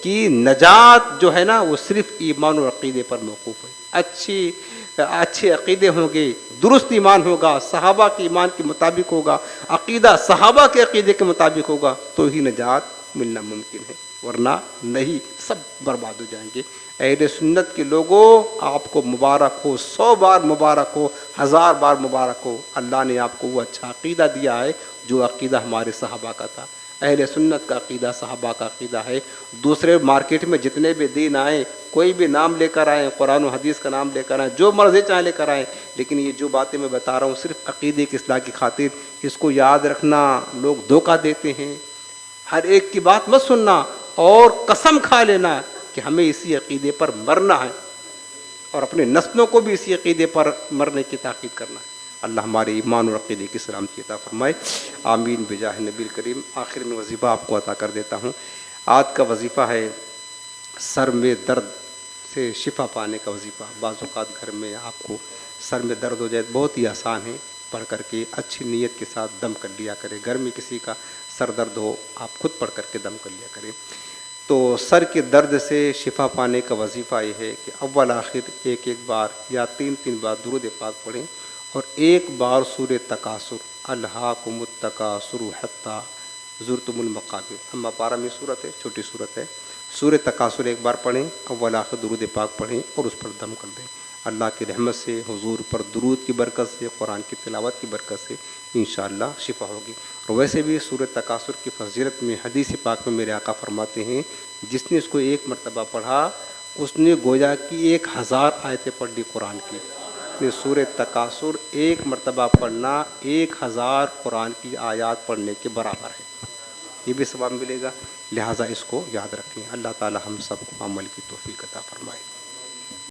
کہ نجات جو ہے نا وہ صرف ایمان اور عقیدے پر موقوف ہے۔ اچھے عقیدے ہوں گے، درست ایمان ہوگا، صحابہ کے ایمان کے مطابق ہوگا، عقیدہ صحابہ کے عقیدے کے مطابق ہوگا تو ہی نجات ملنا ممکن ہے، ورنہ نہیں، سب برباد ہو جائیں گے۔ اہل سنت کے لوگوں، آپ کو مبارک ہو، 100 بار مبارک ہو، 1000 بار مبارک ہو، اللہ نے آپ کو وہ اچھا عقیدہ دیا ہے جو عقیدہ ہمارے صحابہ کا تھا۔ اہل سنت کا عقیدہ صحابہ کا عقیدہ ہے. دوسرے مارکیٹ میں جتنے بھی دین آئیں کوئی بھی نام لے کر آئیں, قرآن و حدیث کا نام لے کر آئیں, جو مرضی چاہے لے کر آئیں, لیکن یہ جو باتیں میں بتا رہا ہوں صرف عقیدے کی اصلاح کی خاطر, اس کو یاد رکھنا. لوگ دھوکہ دیتے ہیں, ہر ایک کی بات مت سننا اور قسم کھا لینا کہ ہمیں اسی عقیدے پر مرنا ہے اور اپنے نسلوں کو بھی اسی عقیدے پر مرنے کی تاکید کرنا ہے. اللہ ہمارے ایمان اور عقیدے کی سلامتی عطا فرمائے, آمین بجاہ نبی کریم. آخر میں وظیفہ آپ کو عطا کر دیتا ہوں. آج کا وظیفہ ہے سر میں درد سے شفا پانے کا وظیفہ. بعض اوقات گھر میں آپ کو سر میں درد ہو جائے, بہت ہی آسان ہے, پڑھ کر کے اچھی نیت کے ساتھ دم کر لیا کرے. گھر میں کسی کا سر درد ہو آپ خود پڑھ کر کے دم کر لیا کریں. تو سر کے درد سے شفا پانے کا وظیفہ یہ ہے کہ اول آخر ایک بار یا 3 بار درود پاک پڑھیں اور ایک بار سورہ تکاثر, الہاکم التکاثر حتی زرتم المقابر. اما پارہ میں صورت ہے, چھوٹی صورت ہے. سورہ تکاثر ایک بار پڑھیں, اول آخر درود پاک پڑھیں اور اس پر دم کر دیں. اللہ کی رحمت سے, حضور پر درود کی برکت سے, قرآن کی تلاوت کی برکت سے انشاءاللہ شفا ہوگی. اور ویسے بھی سورہ تکاثر کی فضیلت میں حدیث پاک میں میرے آقا فرماتے ہیں جس نے اس کو ایک مرتبہ پڑھا اس نے گویا کی 1000 آیتیں پڑھ لی قرآن کی. سورہ تکاثر ایک مرتبہ پڑھنا 1000 قرآن کی آیات پڑھنے کے برابر ہے. یہ بھی ثواب ملے گا, لہٰذا اس کو یاد رکھیں. اللہ تعالی ہم سب کو عمل کی توفیق عطا فرمائے.